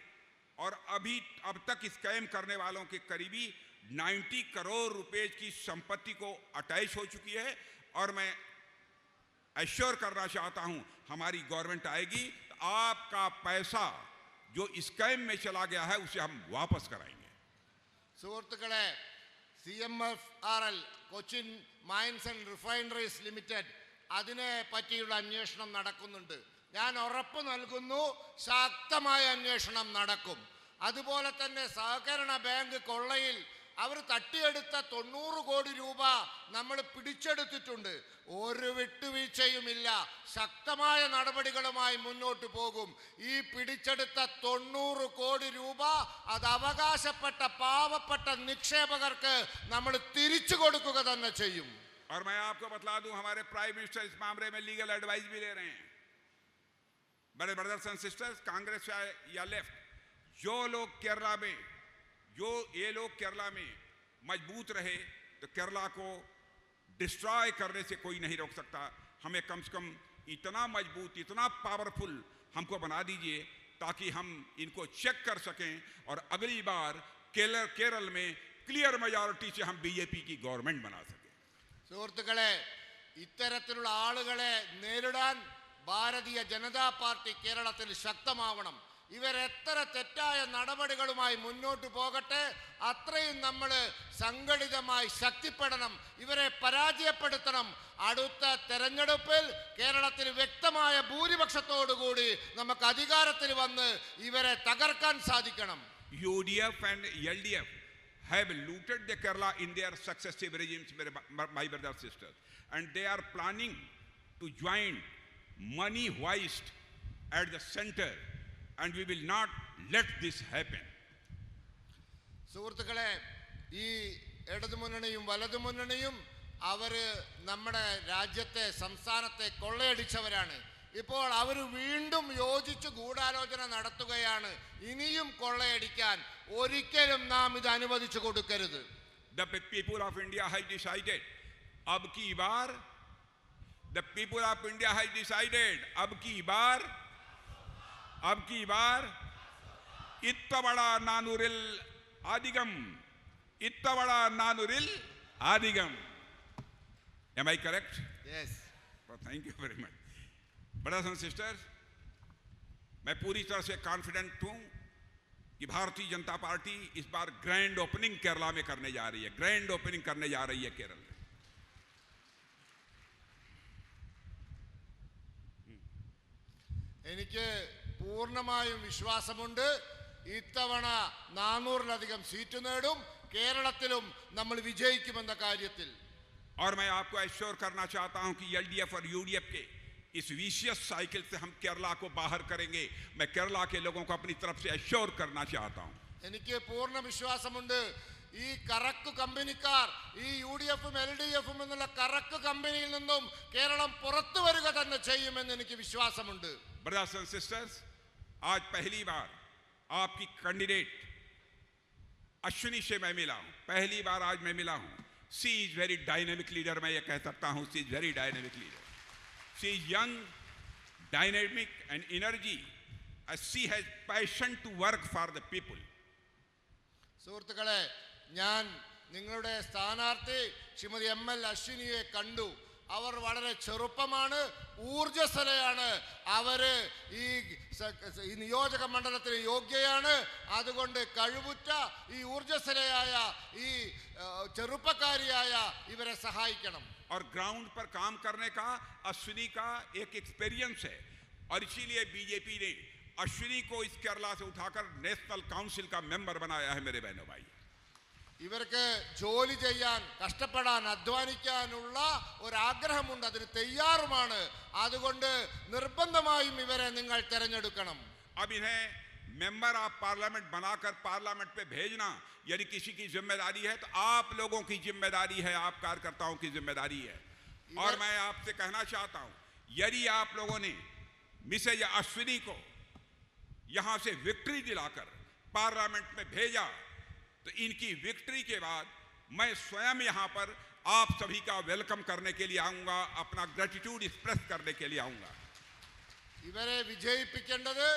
और अब तक स्कैम करने वालों के करीबी 90 करोड़ रुपए की संपत्ति को अटैच हो चुकी है. और मैं एश्योर करना चाहता हूं, हमारी गवर्नमेंट आएगी तो आपका पैसा जो स्कैम में चला गया है उसे हम वापस कराएंगे. സുഹൃത്തുക്കളെ, CMFRL Cochin mines and refineries limited അതിനെ പറ്റിയുള്ള അന്വേഷണം നടക്കുന്നുണ്ട്. ഞാൻ ഉറപ്പ് നൽകുന്നു, ശക്തമായ അന്വേഷണം നടക്കും. അതുപോലെ തന്നെ സഹകരണ ബാങ്ക് കൊള്ളയിൽ അവർ തട്ടിയെടുത്ത 90 കോടി രൂപ നമ്മൾ പിടിച്ചെടുത്തിട്ടുണ്ട്. ഒരു വിട്ടുവീഴ്ചയുമില്ല. ശക്തമായ നടപടികളുമായി മുന്നോട്ട് പോകും. ഈ പിടിച്ചെടുത്ത 90 കോടി രൂപ അത് അവകാശപ്പെട്ട പാവപ്പെട്ട നിക്ഷേപകർക്ക് നമ്മൾ തിരിച്ചു കൊടുക്കുക തന്നെ ചെയ്യും. और मैं आपको बतला दूं, हमारे प्राइम मिनिस्टर इस मामले में लीगल एडवाइस भी ले रहे हैं. बड़े ब्रदर्स एंड सिस्टर्स, कांग्रेस या लेफ्ट, जो ये लोग केरला में मजबूत रहे तो केरला को डिस्ट्रॉय करने से कोई नहीं रोक सकता. हमें कम से कम इतना मजबूत, इतना पावरफुल हमको बना दीजिए ताकि हम इनको चेक कर सकें और अगली बार केरल में क्लियर मेजॉरिटी से हम बीजेपी की गवर्नमेंट बना सकें. സുഹൃത്തുക്കളെ, ഇത്തരത്തിലുള്ള ആളുകളെ നേരിടാൻ ഭാരതീയ ജനതാ പാർട്ടി കേരളത്തിൽ ശക്തമാവണം. ഇവരെത്ര തെറ്റായ നടപടികളുമായി മുന്നോട്ട് പോകട്ടെ, അത്രയും നമ്മൾ സംഘടിതമായി ശക്തിപ്പെടണം. ഇവരെ പരാജയപ്പെടുത്തണം. അടുത്ത തെരഞ്ഞെടുപ്പിൽ കേരളത്തിൽ വ്യക്തമായ ഭൂരിപക്ഷത്തോടുകൂടി നമുക്ക് അധികാരത്തിൽ വന്ന് ഇവരെ തകർക്കാൻ സാധിക്കണം. UDF and LDF have looted the Kerala in their successive regimes, my brothers and sisters, and they are planning to join money heist at the center, and we will not let this happen. സുഹൃത്തുക്കളെ, ഈ ഇടതുമുന്നണിയും വലതുമുന്നണിയും അവര് നമ്മുടെ രാജ്യത്തെ, സംസ്ഥാനത്തെ കൊള്ളയടിച്ചവരാണ്. ഇപ്പോൾ അവർ വീണ്ടും യോജിച്ച് ഗൂഢാലോചന നടത്തുകയാണ്. ഇനിയും കൊള്ളയടിക്കാൻ ഒരിക്കലും നാം ഇത് അനുവദിച്ചു കൊടുക്കരുത്. The people of India has decided, अब की बार the people of India has decided, अब की बार इत्तवड़ा नानुरिल आदिगम. Am I correct? Yes. Well, thank you very much. Brothers and sisters, मैं पूरी तरह से कॉन्फिडेंट हूं कि भारतीय जनता पार्टी इस बार ग्रैंड ओपनिंग केरला में करने जा रही है. ग्रैंड ओपनिंग करने जा रही है केरल में. എനിക്ക് പൂർണ്ണമായും വിശ്വാസമുണ്ട് ഇത്തവണ 400-ലധികം സീറ്റ് നേടും കേരളത്തിലും നമ്മൾ വിജയിക്കുമെന്ന കാര്യത്തിൽ और मैं आपको एश्योर करना चाहता हूं कि एलडीएफ और यूडीएफ के इस विशियस साइकिल से हम केरला को बाहर करेंगे मैं केरला के लोगों को अपनी तरफ से एश्योर करना चाहता हूं എനിക്ക് പൂർണ്ണ വിശ്വാസമുണ്ട് ഈ കറക്ക് കമ്പനിക്കാർ ഈ യുഡിഎഫും എൽഡിഎഫും എന്നുള്ള കറക്ക് കമ്പനിയിൽ നിന്നും കേരളം പുറത്തു വരിക തന്നെ ചെയ്യുമെന്ന് എനിക്ക് വിശ്വാസമുണ്ട് ब्रदर्स एंड सिस्टर्स आज पहली बार आपकी कैंडिडेट अश्विनी से मैं मिला हूं पहली बार आज मैं मिला हूं she is very dynamic leader मैं ये कह सकता हूं she is very dynamic leader she is young dynamic and energy she has passion to work for the people സുഹൃത്തുക്കളെ ഞാൻ നിങ്ങളുടെ സ്ഥാനാർത്ഥി ശ്രീമതി എം.എൽ. അശ്വിനിയെ കണ്ടു അവർ വളരെ ചെറുപ്പമാണ് ഊർജ്ജസ്വലയാണ് അവര് ഈ നിയോജക മണ്ഡലത്തിന് യോഗ്യയാണ് അതുകൊണ്ട് കഴിവുറ്റ ഈ ഊർജ്ജസ്വലയായ ഈ ചെറുപ്പക്കാരിയായ ഇവരെ സഹായിക്കണം और ग्राउंड पर काम करने का अश्विनी का एक एक्सपीरियंस है और इसीलिए बीजेपी ने अश्विनी को इस केरला से उठाकर नेशनल काउंसिल का मेंबर बनाया है मेरे बहनों भाई ഇവർക്ക് ജോലി ചെയ്യാൻ കഷ്ടപ്പെടാൻ അധ്വാനിക്കാനുള്ള ഒരു ആഗ്രഹമുണ്ട് അതിന് തയ്യാറുമാണ് അതുകൊണ്ട് നിർബന്ധമായും ഇവരെ നിങ്ങൾ തിരഞ്ഞെടുക്കണം अब इन्हें मेंबर ऑफ पार्लियामेंट बनाकर पार्लियामेंट पे भेजना यदि किसी की जिम्मेदारी है तो आप लोगों की जिम्मेदारी है आप कार्यकर्ताओं की जिम्मेदारी है और मैं आपसे कहना चाहता हूं यदि आप लोगों ने मिसेज अश्विनी को यहां से विक्ट्री दिलाकर पार्लियामेंट में भेजा तो इनकी विक्ट्री के बाद मैं स्वयं यहां पर आप सभी का वेलकम करने के लिए आऊंगा अपना ग्रेटिट्यूड एक्सप्रेस करने के लिए आऊंगा ഇവരെ വിജയിപ്പിക്കേണ്ടത്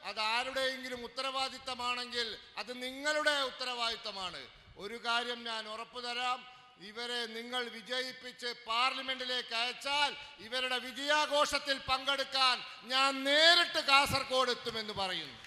അത് ആരുടെയെങ്കിലും ഉത്തരവാദിത്തമാണെങ്കിൽ അത് നിങ്ങളുടെ ഉത്തരവാദിത്തമാണ് ഒരു കാര്യം ഞാൻ ഉറപ്പു തരാം ഇവരെ നിങ്ങൾ വിജയിപ്പിച്ച് പാർലമെന്റിലേക്ക് അയച്ചാൽ ഇവരുടെ വിജയാഘോഷത്തിൽ പങ്കെടുക്കാൻ ഞാൻ നേരിട്ട് കാസർഗോഡ് എത്തുമെന്ന് പറയുന്നു